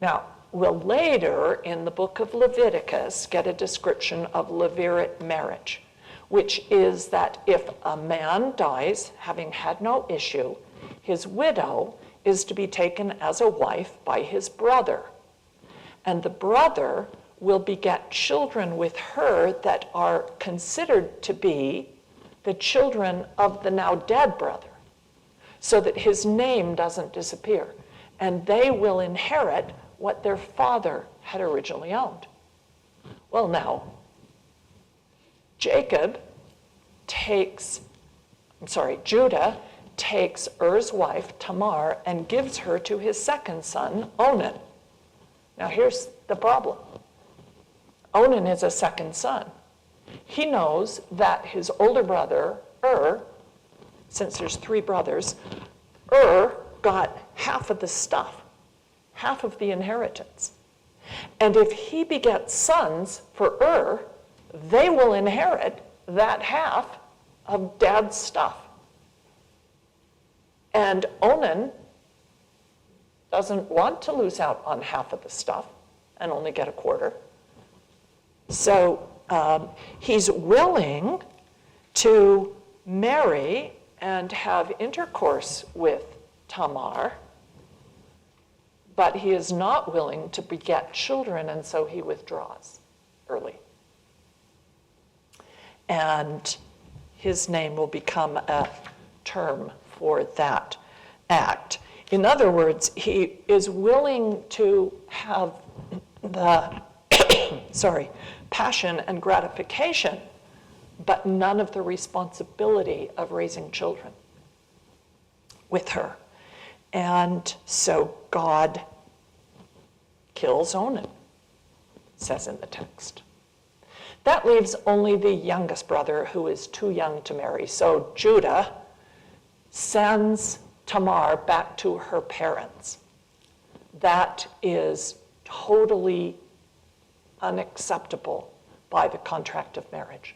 Now, we'll later in the book of Leviticus get a description of levirate marriage, which is that if a man dies having had no issue, his widow is to be taken as a wife by his brother. And the brother will beget children with her that are considered to be the children of the now dead brother, so that his name doesn't disappear. And they will inherit what their father had originally owned. Well, now, Judah takes Er's wife, Tamar, and gives her to his second son, Onan. Now, here's the problem. Onan is a second son. He knows that his older brother, since there's 3 brothers, got half of the stuff, half of the inheritance. And if he begets sons for they will inherit that half of dad's stuff. And Onan doesn't want to lose out on half of the stuff and only get a quarter. So he's willing to marry and have intercourse with Tamar, but he is not willing to beget children, and so he withdraws early. And his name will become a term for that act. In other words, he is willing to have the passion and gratification, but none of the responsibility of raising children with her. And so God kills Onan, it says in the text. That leaves only the youngest brother, who is too young to marry. So Judah sends Tamar back to her parents. That is totally unacceptable by the contract of marriage.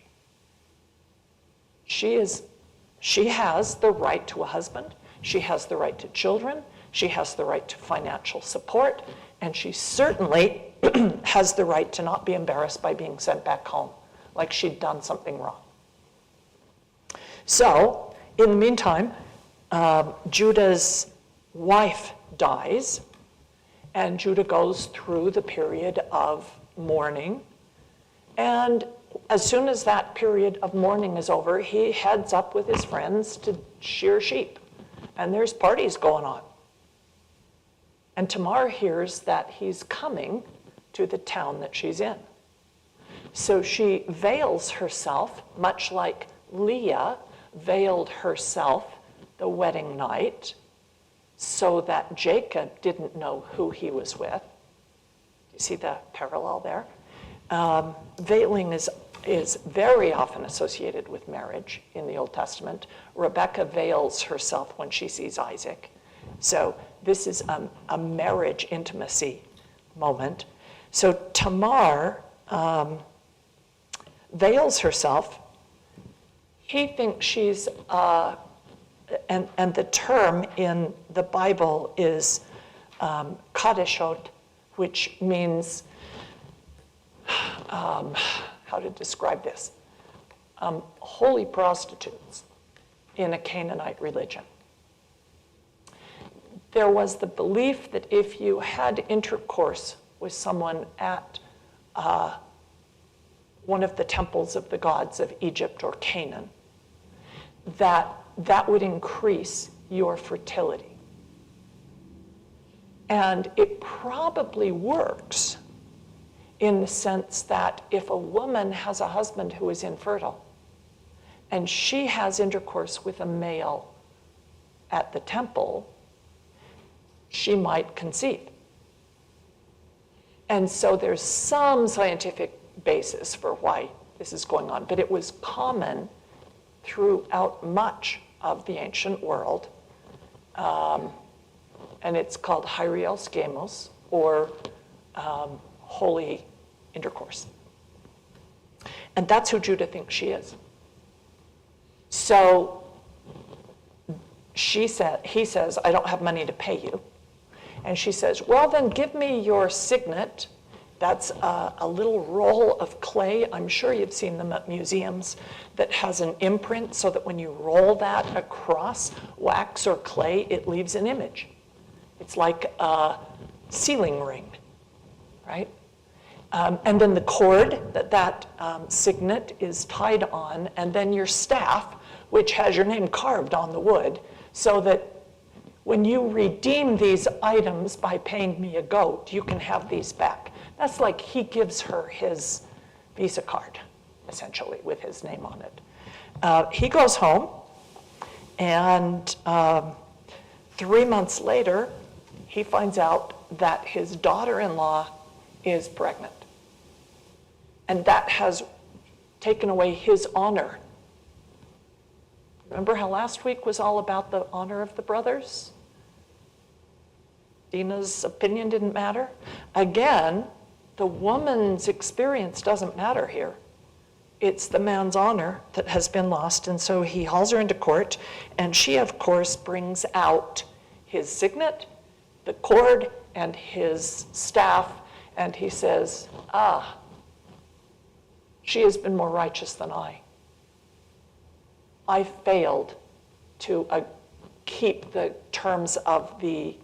She has the right to a husband, she has the right to children, she has the right to financial support, and she certainly has the right to not be embarrassed by being sent back home, like she'd done something wrong. So, in the meantime, Judah's wife dies, and Judah goes through the period of mourning. And as soon as that period of mourning is over, he heads up with his friends to shear sheep. And there's parties going on. And Tamar hears that he's coming to the town that she's in. So she veils herself, much like Leah veiled herself the wedding night, so that Jacob didn't know who he was with. You see the parallel there? Veiling is very often associated with marriage in the Old Testament. Rebecca veils herself when she sees Isaac. So this is a marriage intimacy moment. So Tamar veils herself. He thinks she's, and the term in the Bible is kadeshot, which means, how to describe this? Holy prostitutes in a Canaanite religion. There was the belief that if you had intercourse with someone at one of the temples of the gods of Egypt or Canaan, that would increase your fertility. And it probably works in the sense that if a woman has a husband who is infertile and she has intercourse with a male at the temple, she might conceive. And so there's some scientific basis for why this is going on, but it was common throughout much of the ancient world, and it's called hyrios gamos, or holy intercourse. And that's who Judah thinks she is. So he says, I don't have money to pay you. And she says, well, then give me your signet. That's a little roll of clay. I'm sure you've seen them at museums that has an imprint so that when you roll that across wax or clay, it leaves an image. It's like a sealing ring, right? And then the cord that signet is tied on, and then your staff, which has your name carved on the wood, so that when you redeem these items by paying me a goat, you can have these back. That's like he gives her his Visa card, essentially, with his name on it. He goes home, and 3 months later, he finds out that his daughter-in-law is pregnant. And that has taken away his honor. Remember how last week was all about the honor of the brothers? Dina's opinion didn't matter. Again, the woman's experience doesn't matter here. It's the man's honor that has been lost. And so he hauls her into court, and she, of course, brings out his signet, the cord, and his staff, and he says, she has been more righteous than I. I failed to keep the terms of the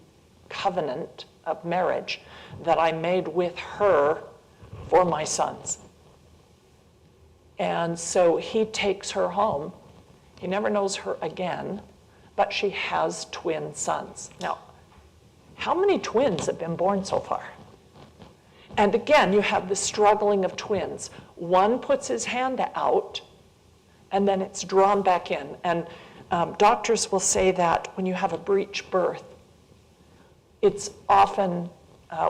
covenant of marriage that I made with her for my sons. And so he takes her home. He never knows her again, but she has twin sons. Now, how many twins have been born so far? And again, you have the struggling of twins. One puts his hand out and then it's drawn back in. And doctors will say that when you have a breech birth, it's often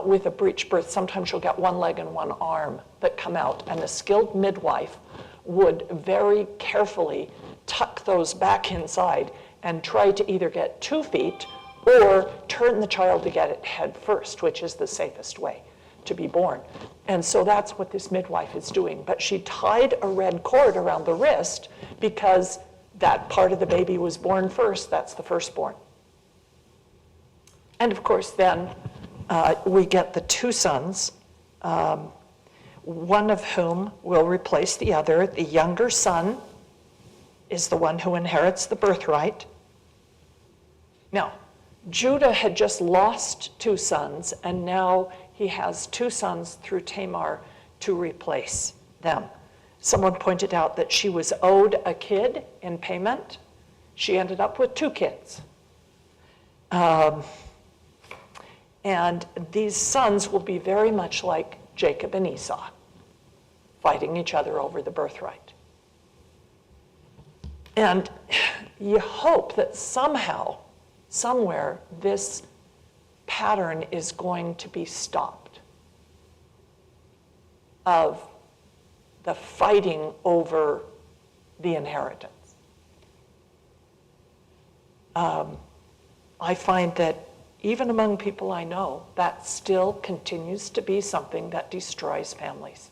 with a breech birth, sometimes you'll get one leg and one arm that come out, and a skilled midwife would very carefully tuck those back inside and try to either get 2 feet or turn the child to get it head first, which is the safest way to be born. And so that's what this midwife is doing. But she tied a red cord around the wrist because that part of the baby was born first. That's the firstborn. And of course, then we get the 2 sons, one of whom will replace the other. The younger son is the one who inherits the birthright. Now, Judah had just lost 2 sons, and now he has 2 sons through Tamar to replace them. Someone pointed out that she was owed a kid in payment. She ended up with 2 kids. And these sons will be very much like Jacob and Esau, fighting each other over the birthright. And you hope that somehow, somewhere, this pattern is going to be stopped of the fighting over the inheritance. I find that even among people I know, that still continues to be something that destroys families,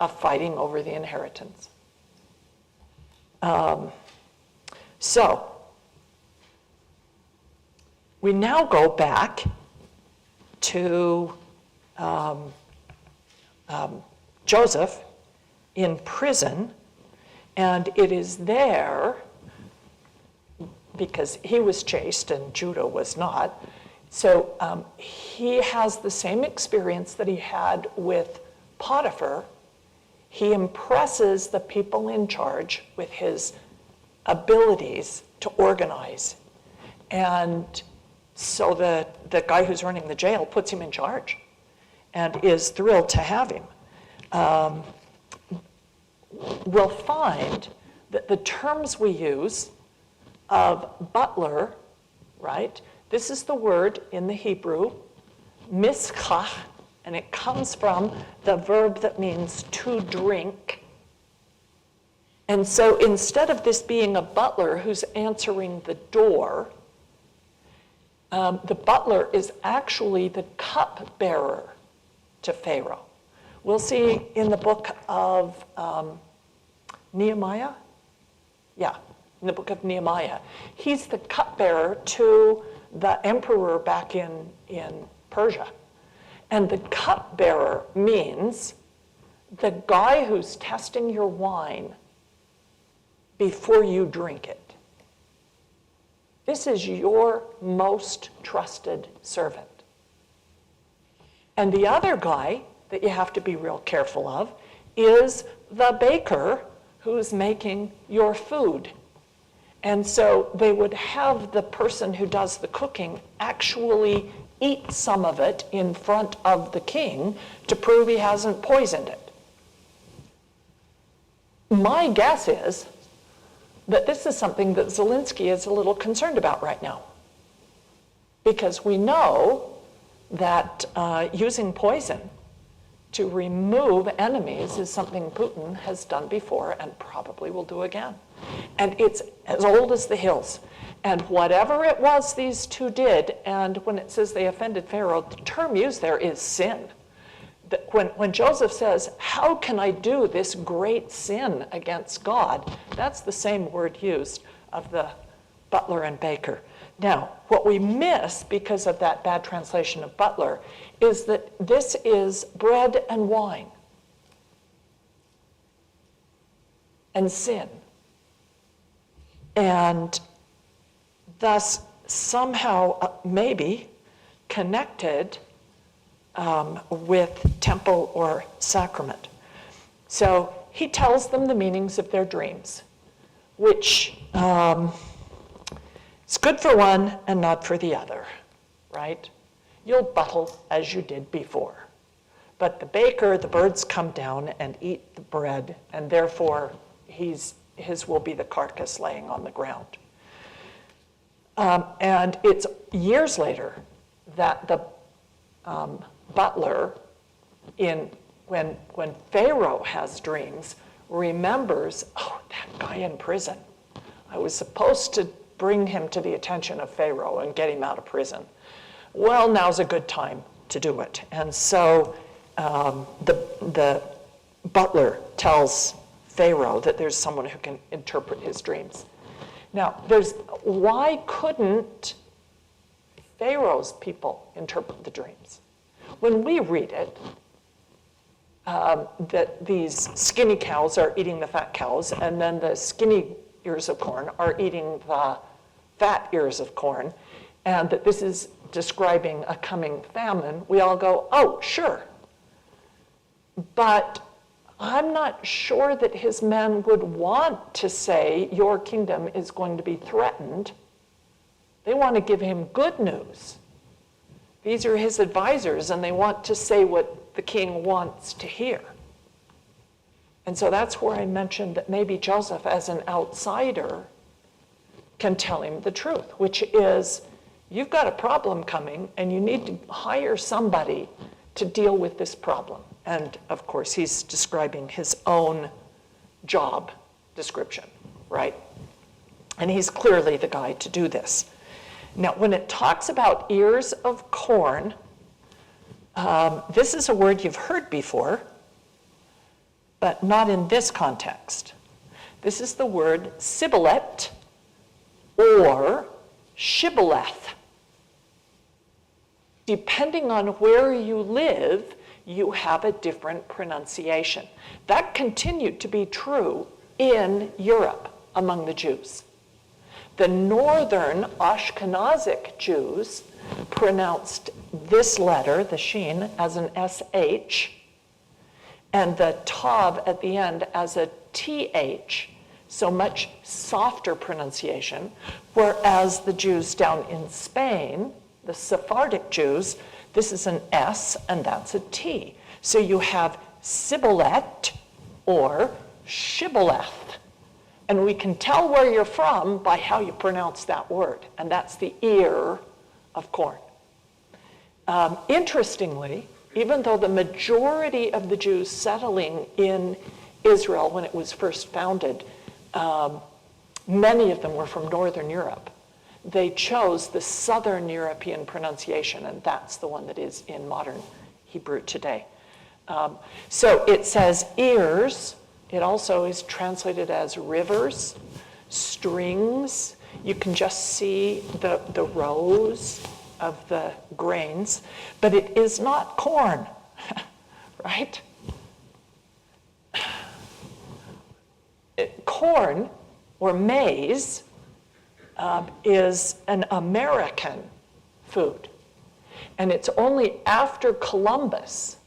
of fighting over the inheritance. So, we now go back to Joseph in prison, and it is there, because he was chaste and Judah was not, so he has the same experience that he had with Potiphar. He impresses the people in charge with his abilities to organize. And so the guy who's running the jail puts him in charge and is thrilled to have him. We'll find that the terms we use of butler, right? This is the word in the Hebrew, miskach, and it comes from the verb that means to drink. And so instead of this being a butler who's answering the door, the butler is actually the cupbearer to Pharaoh. We'll see in the book of Nehemiah. Yeah, in the book of Nehemiah. He's the cupbearer to the emperor back in Persia. And the cupbearer means the guy who's testing your wine before you drink it. This is your most trusted servant. And the other guy that you have to be real careful of is the baker who's making your food. And so they would have the person who does the cooking actually eat some of it in front of the king to prove he hasn't poisoned it. My guess is that this is something that Zelensky is a little concerned about right now, because we know that using poison to remove enemies is something Putin has done before and probably will do again. And it's as old as the hills. And whatever it was these two did, and when it says they offended Pharaoh, the term used there is sin. When Joseph says, how can I do this great sin against God? That's the same word used of the butler and baker. Now, what we miss because of that bad translation of butler is that this is bread and wine and sin. And thus somehow maybe connected with temple or sacrament. So he tells them the meanings of their dreams, which it's good for one and not for the other, right? You'll buttle as you did before. But the baker, the birds come down and eat the bread, and therefore his will be the carcass laying on the ground. And it's years later that the butler, when Pharaoh has dreams, remembers, oh, that guy in prison. I was supposed to bring him to the attention of Pharaoh and get him out of prison. Well, now's a good time to do it. And so the butler tells Pharaoh that there's someone who can interpret his dreams. Now, why couldn't Pharaoh's people interpret the dreams? When we read it, that these skinny cows are eating the fat cows, and then the skinny ears of corn are eating the fat ears of corn, and that this is describing a coming famine, we all go, oh, sure. But I'm not sure that his men would want to say, your kingdom is going to be threatened. They want to give him good news. These are his advisors, and they want to say what the king wants to hear. And so that's where I mentioned that maybe Joseph, as an outsider, can tell him the truth, which is, you've got a problem coming, and you need to hire somebody to deal with this problem. And of course, he's describing his own job description, right? And he's clearly the guy to do this. Now, when it talks about ears of corn, this is a word you've heard before, but not in this context. This is the word sibboleth or shibboleth. Depending on where you live, you have a different pronunciation. That continued to be true in Europe among the Jews. The northern Ashkenazic Jews pronounced this letter, the shin, as an SH, and the tav at the end as a TH, so much softer pronunciation, whereas the Jews down in Spain, the Sephardic Jews, this is an S and that's a T. So you have sibboleth or shibboleth. And we can tell where you're from by how you pronounce that word, and that's the ear of corn. Interestingly, even though the majority of the Jews settling in Israel when it was first founded, many of them were from Northern Europe, they chose the Southern European pronunciation, and that's the one that is in modern Hebrew today. So it says ears. It also is translated as rivers, strings. You can just see the rows of the grains, but it is not corn, right? Corn, or maize, is an American food. And it's only after Columbus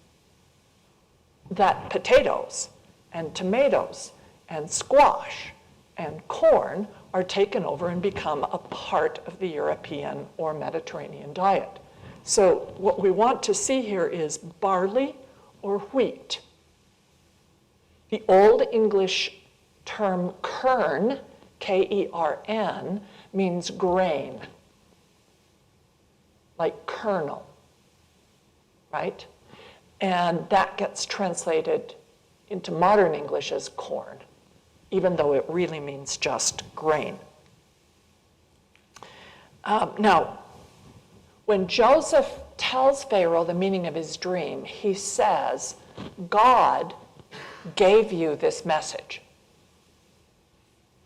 that potatoes and tomatoes and squash and corn are taken over and become a part of the European or Mediterranean diet. So what we want to see here is barley or wheat. The Old English term kern, K-E-R-N, means grain, like kernel, right? And that gets translated into modern English as corn, even though it really means just grain. Now, when Joseph tells Pharaoh the meaning of his dream, he says, God gave you this message.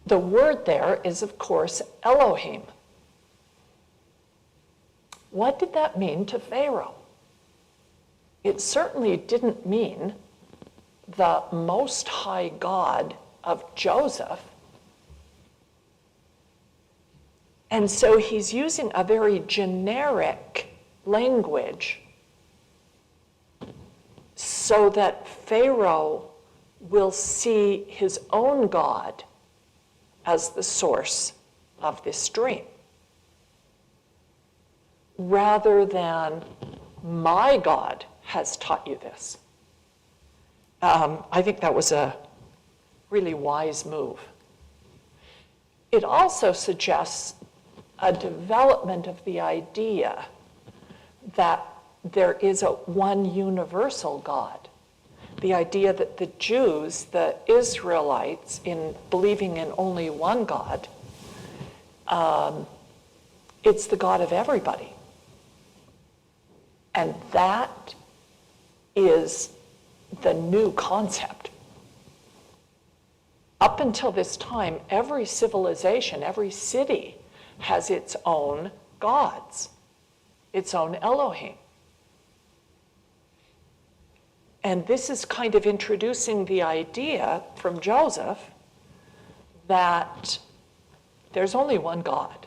The word there is, of course, Elohim. What did that mean to Pharaoh? It certainly didn't mean the Most High God of Joseph. And so he's using a very generic language so that Pharaoh will see his own God as the source of this dream, rather than my God has taught you this. I think that was a really wise move. It also suggests a development of the idea that there is a one universal God. The idea that the Jews, the Israelites, in believing in only one God, it's the God of everybody. And that is the new concept. Up until this time, every civilization, every city has its own gods, its own Elohim. And this is kind of introducing the idea from Joseph that there's only one God.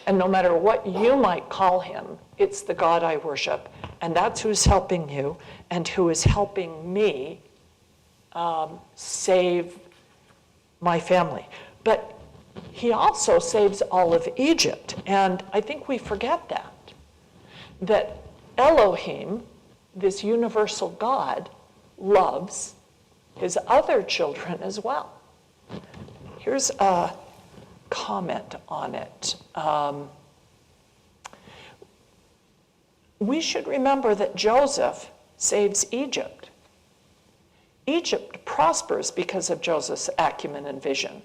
And no matter what you might call him, it's the God I worship. And that's who's helping you and who is helping me save my family. But he also saves all of Egypt. And I think we forget that Elohim, this universal God, loves his other children as well. Here's a comment on it. We should remember that Joseph saves Egypt. Egypt prospers because of Joseph's acumen and vision,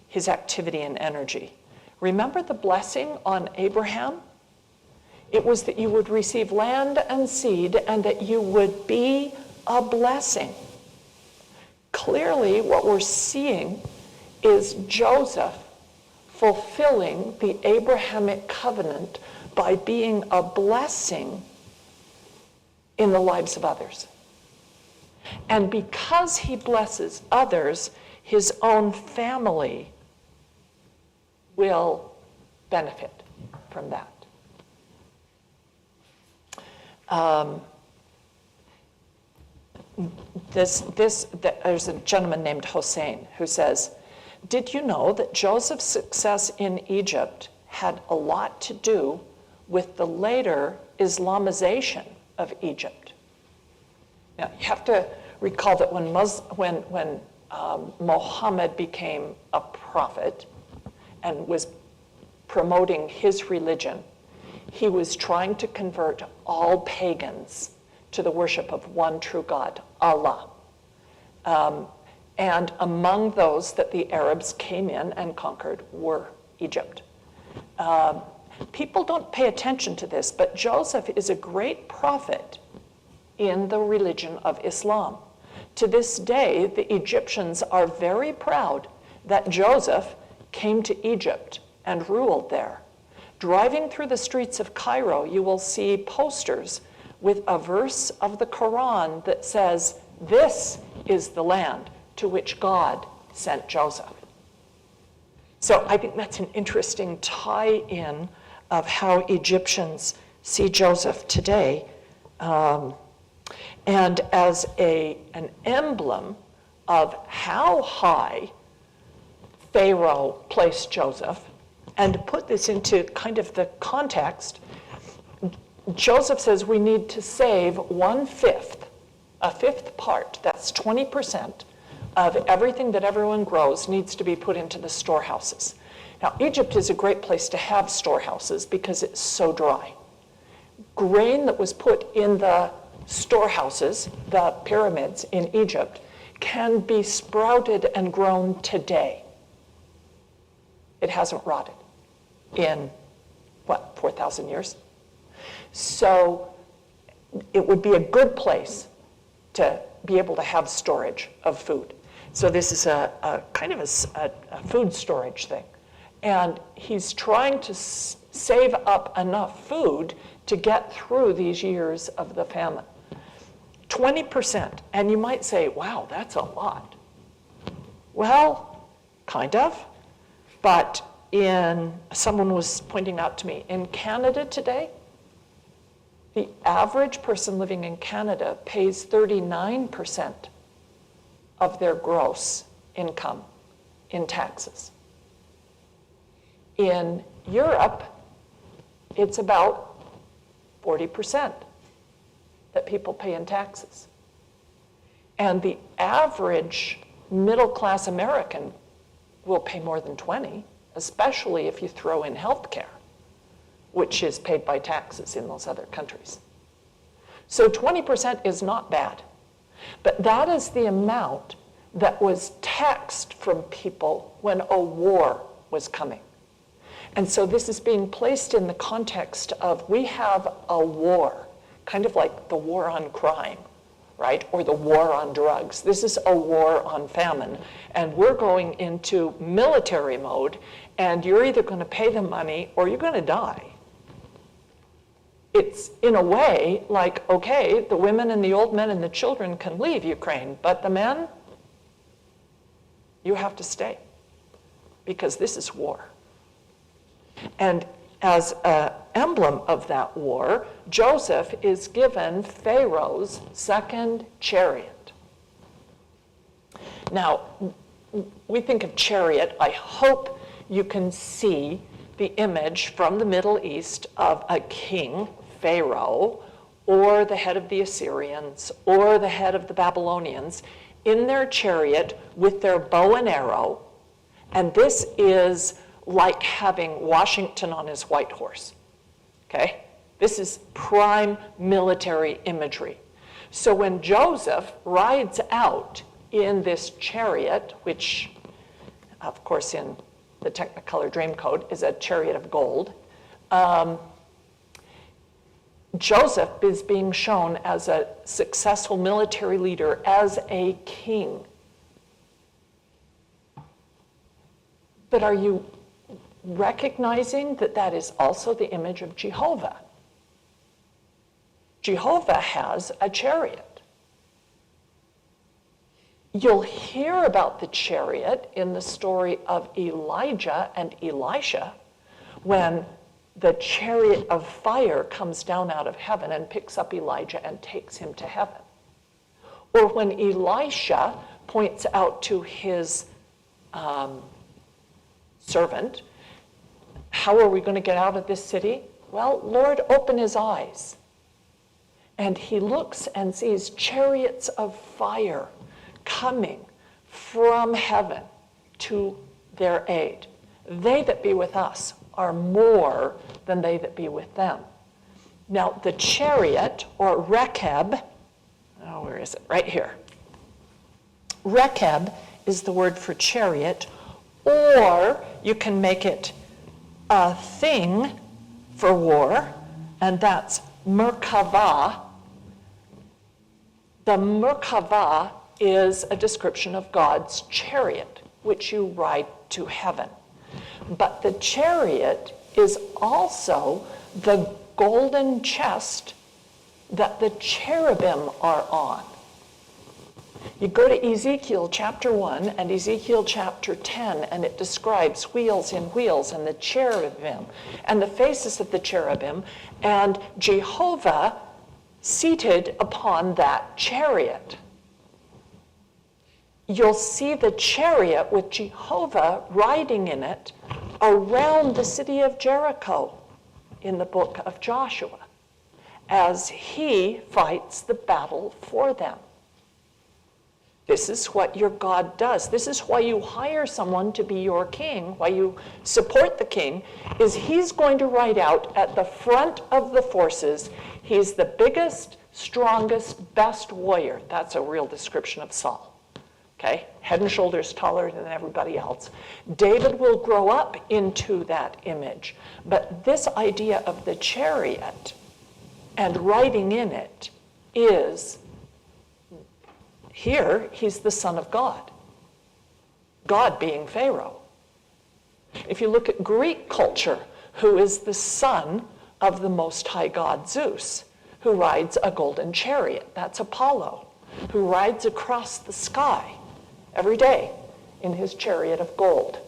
his activity and energy. Remember the blessing on Abraham? It was that you would receive land and seed and that you would be a blessing. Clearly, what we're seeing is Joseph fulfilling the Abrahamic covenant by being a blessing in the lives of others. And because he blesses others, his own family will benefit from that. There's a gentleman named Hossein who says, did you know that Joseph's success in Egypt had a lot to do with the later Islamization of Egypt? Now, you have to recall that when Muhammad became a prophet and was promoting his religion, he was trying to convert all pagans to the worship of one true God, Allah. And among those that the Arabs came in and conquered were Egypt. People don't pay attention to this, but Joseph is a great prophet in the religion of Islam. To this day, the Egyptians are very proud that Joseph came to Egypt and ruled there. Driving through the streets of Cairo, you will see posters with a verse of the Quran that says, this is the land to which God sent Joseph. So I think that's an interesting tie-in of how Egyptians see Joseph today. And as an emblem of how high Pharaoh placed Joseph, and to put this into kind of the context, Joseph says we need to save 1/5, a fifth part, that's 20% of everything that everyone grows needs to be put into the storehouses. Now, Egypt is a great place to have storehouses because it's so dry. Grain that was put in the storehouses, the pyramids in Egypt, can be sprouted and grown today. It hasn't rotted in, 4,000 years? So it would be a good place to be able to have storage of food. So this is a kind of a food storage thing. And he's trying to save up enough food to get through these years of the famine. 20%, and you might say, wow, that's a lot. Well, kind of, but someone was pointing out to me, in Canada today, the average person living in Canada pays 39% of their gross income in taxes. In Europe, it's about 40% that people pay in taxes. And the average middle-class American will pay more than 20, especially if you throw in health care, which is paid by taxes in those other countries. So 20% is not bad. But that is the amount that was taxed from people when a war was coming. And so this is being placed in the context of we have a war, kind of like the war on crime, right? Or the war on drugs. This is a war on famine. And we're going into military mode, and you're either going to pay the money or you're going to die. It's in a way like, okay, the women and the old men and the children can leave Ukraine, but the men, you have to stay, because this is war. And as an emblem of that war, Joseph is given Pharaoh's second chariot. Now, we think of chariot, I hope you can see the image from the Middle East of a king, Pharaoh, or the head of the Assyrians, or the head of the Babylonians, in their chariot with their bow and arrow. And this is like having Washington on his white horse, okay? This is prime military imagery. So when Joseph rides out in this chariot, which, of course, in the Technicolor Dreamcoat is a chariot of gold, Joseph is being shown as a successful military leader, as a king. But are you recognizing that that is also the image of Jehovah? Jehovah has a chariot. You'll hear about the chariot in the story of Elijah and Elisha, when the chariot of fire comes down out of heaven and picks up Elijah and takes him to heaven. Or when Elisha points out to his servant, how are we going to get out of this city? Well, Lord, open his eyes. And he looks and sees chariots of fire coming from heaven to their aid. They that be with us are more than they that be with them. Now, the chariot, or rekeb, oh, where is it? Right here. Rekeb is the word for chariot, or you can make it a thing for war, and that's Merkava. The Merkava is a description of God's chariot, which you ride to heaven. But the chariot is also the golden chest that the cherubim are on. You go to Ezekiel chapter 1 and Ezekiel chapter 10, and it describes wheels in wheels and the cherubim and the faces of the cherubim, and Jehovah seated upon that chariot. You'll see the chariot with Jehovah riding in it around the city of Jericho in the book of Joshua as he fights the battle for them. This is what your God does. This is why you hire someone to be your king, why you support the king, is he's going to ride out at the front of the forces. He's the biggest, strongest, best warrior. That's a real description of Saul. Okay? Head and shoulders taller than everybody else. David will grow up into that image. But this idea of the chariot and riding in it is, here, he's the son of God. God being Pharaoh. If you look at Greek culture, who is the son of the Most High God Zeus, who rides a golden chariot? That's Apollo, who rides across the sky every day in his chariot of gold.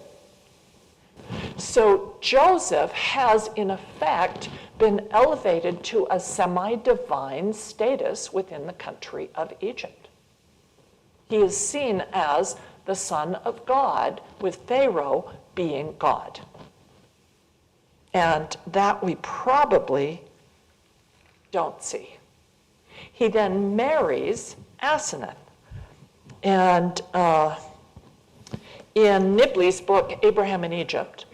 So Joseph has, in effect, been elevated to a semi-divine status within the country of Egypt. He is seen as the son of God, with Pharaoh being God. And that we probably don't see. He then marries Asenath. And In Nibley's book, Abraham in Egypt,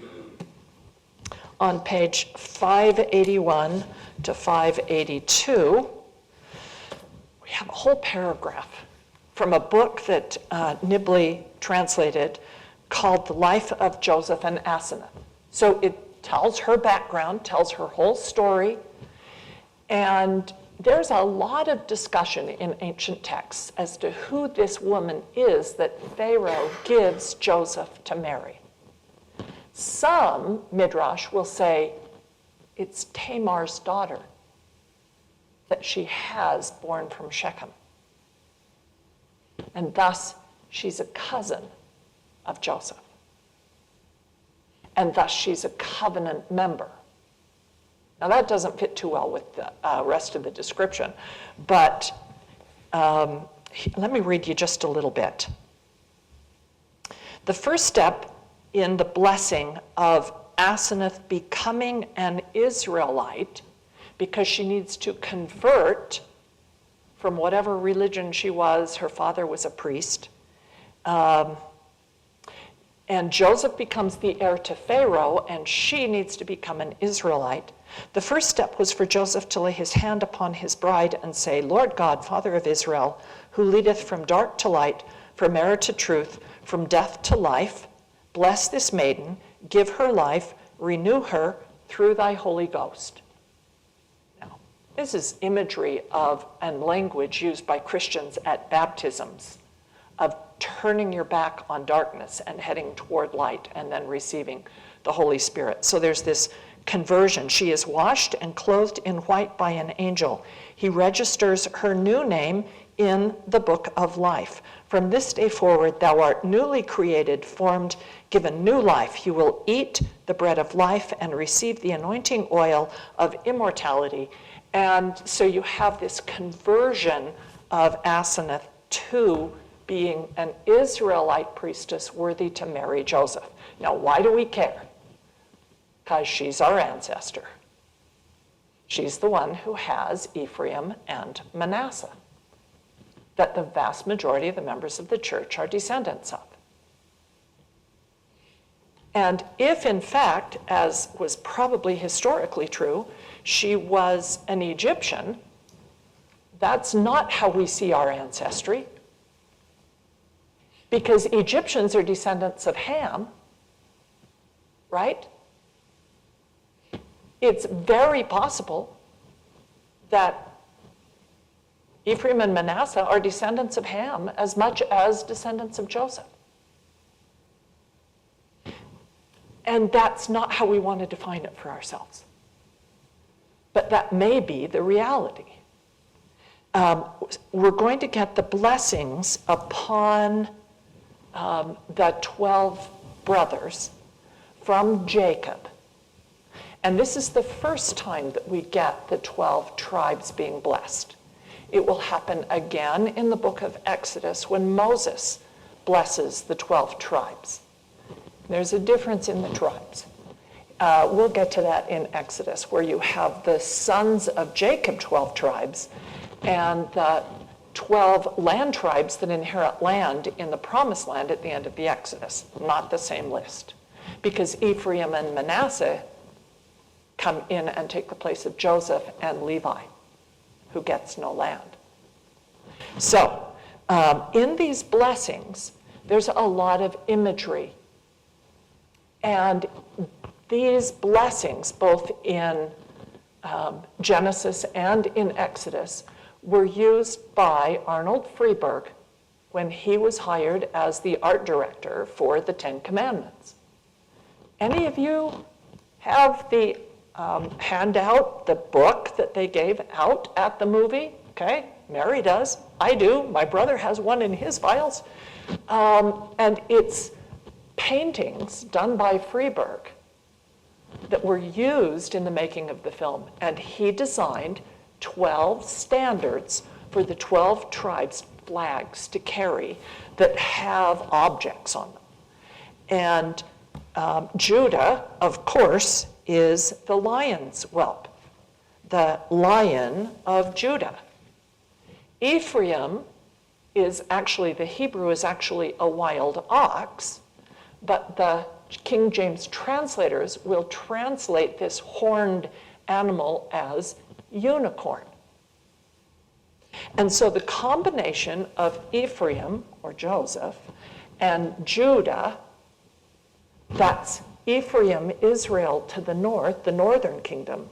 on page 581 to 582, we have a whole paragraph from a book that Nibley translated called The Life of Joseph and Asenath. So it tells her background, tells her whole story, and there's a lot of discussion in ancient texts as to who this woman is that Pharaoh gives Joseph to marry. Some Midrash will say it's Tamar's daughter that she has born from Shechem. And thus, she's a cousin of Joseph. And thus, she's a covenant member. Now, that doesn't fit too well with the rest of the description, but let me read you just a little bit. The first step in the blessing of Asenath becoming an Israelite, because she needs to convert from whatever religion she was. Her father was a priest. And Joseph becomes the heir to Pharaoh, and she needs to become an Israelite. The first step was for Joseph to lay his hand upon his bride and say, Lord God, Father of Israel, who leadeth from dark to light, from error to truth, from death to life, bless this maiden, give her life, renew her through thy Holy Ghost. Now, this is imagery of and language used by Christians at baptisms of turning your back on darkness and heading toward light and then receiving the Holy Spirit. So there's this conversion. She is washed and clothed in white by an angel. He registers her new name in the book of life. From this day forward, thou art newly created, formed, given new life. You will eat the bread of life and receive the anointing oil of immortality. And so you have this conversion of Asenath to being an Israelite priestess worthy to marry Joseph. Now, why do we care? Because she's our ancestor. She's the one who has Ephraim and Manasseh, that the vast majority of the members of the church are descendants of. And if, in fact, as was probably historically true, she was an Egyptian, that's not how we see our ancestry. Because Egyptians are descendants of Ham, right? It's very possible that Ephraim and Manasseh are descendants of Ham as much as descendants of Joseph. And that's not how we want to define it for ourselves. But that may be the reality. We're going to get the blessings upon the 12 brothers from Jacob. And this is the first time that we get the 12 tribes being blessed. It will happen again in the book of Exodus when Moses blesses the 12 tribes. There's a difference in the tribes. We'll get to that in Exodus, where you have the sons of Jacob, 12 tribes, and the 12 land tribes that inherit land in the promised land at the end of the Exodus. Not the same list. Because Ephraim and Manasseh come in and take the place of Joseph and Levi, who gets no land. So, in these blessings, there's a lot of imagery. And these blessings, both in Genesis and in Exodus, were used by Arnold Freeberg when he was hired as the art director for the Ten Commandments. Any of you have the handout, the book that they gave out at the movie? Okay, Mary does. I do. My brother has one in his files. And it's paintings done by Freeberg that were used in the making of the film. And he designed 12 standards for the 12 tribes' flags to carry that have objects on them. And Judah, of course, is the lion's whelp, the lion of Judah. Ephraim is actually, the Hebrew is actually a wild ox, but the King James translators will translate this horned animal as unicorn. And so the combination of Ephraim, or Joseph, and Judah, that's Ephraim, Israel to the north, the northern kingdom,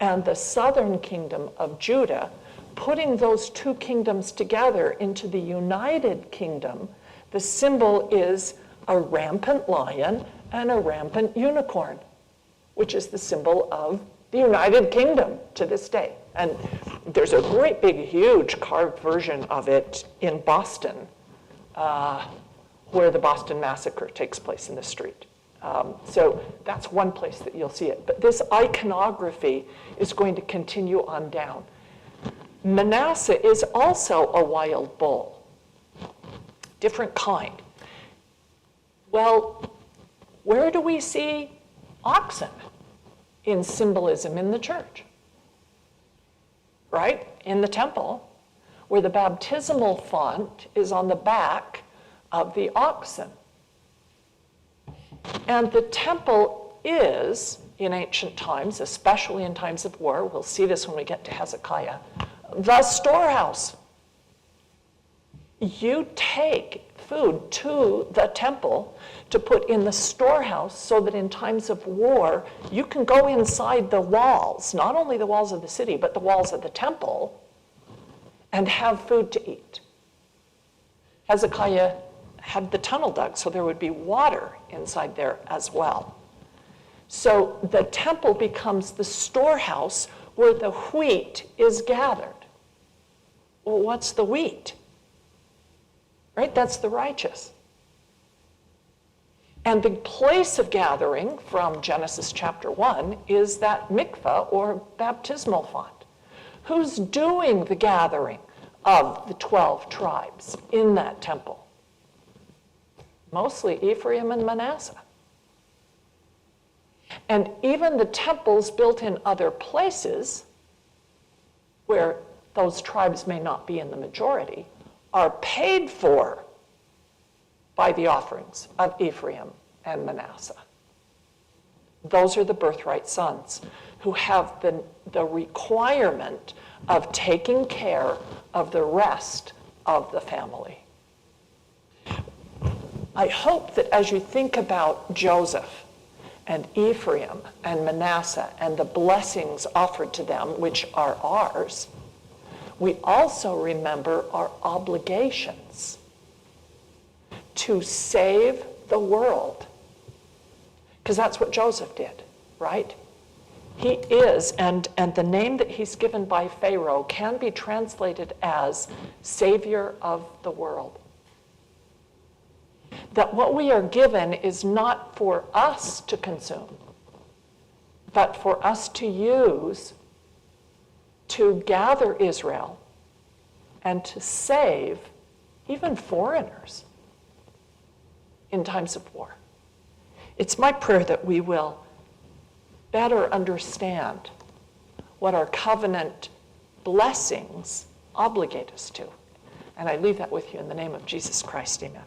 and the southern kingdom of Judah, putting those two kingdoms together into the united kingdom, the symbol is a rampant lion and a rampant unicorn, which is the symbol of the United Kingdom to this day. And there's a great big, huge carved version of it in Boston, where the Boston Massacre takes place in the street. So that's one place that you'll see it. But this iconography is going to continue on down. Manasseh is also a wild bull, different kind. Well, where do we see oxen in symbolism in the church? Right? In the temple, where the baptismal font is on the back of the oxen. And the temple is, in ancient times, especially in times of war, we'll see this when we get to Hezekiah, the storehouse. You take food to the temple to put in the storehouse so that in times of war, you can go inside the walls, not only the walls of the city, but the walls of the temple, and have food to eat. Hezekiah had the tunnel dug, so there would be water inside there as well. So the temple becomes the storehouse where the wheat is gathered. Well, what's the wheat? Right? That's the righteous. And the place of gathering from Genesis chapter 1 is that mikvah or baptismal font. Who's doing the gathering of the 12 tribes in that temple? Mostly Ephraim and Manasseh. And even the temples built in other places where those tribes may not be in the majority are paid for by the offerings of Ephraim and Manasseh. Those are the birthright sons who have the requirement of taking care of the rest of the family. I hope that as you think about Joseph and Ephraim and Manasseh and the blessings offered to them, which are ours, we also remember our obligations to save the world. Because that's what Joseph did, right? He is, and the name that he's given by Pharaoh can be translated as Savior of the world. That what we are given is not for us to consume, but for us to use to gather Israel and to save even foreigners in times of war. It's my prayer that we will better understand what our covenant blessings obligate us to. And I leave that with you in the name of Jesus Christ, amen.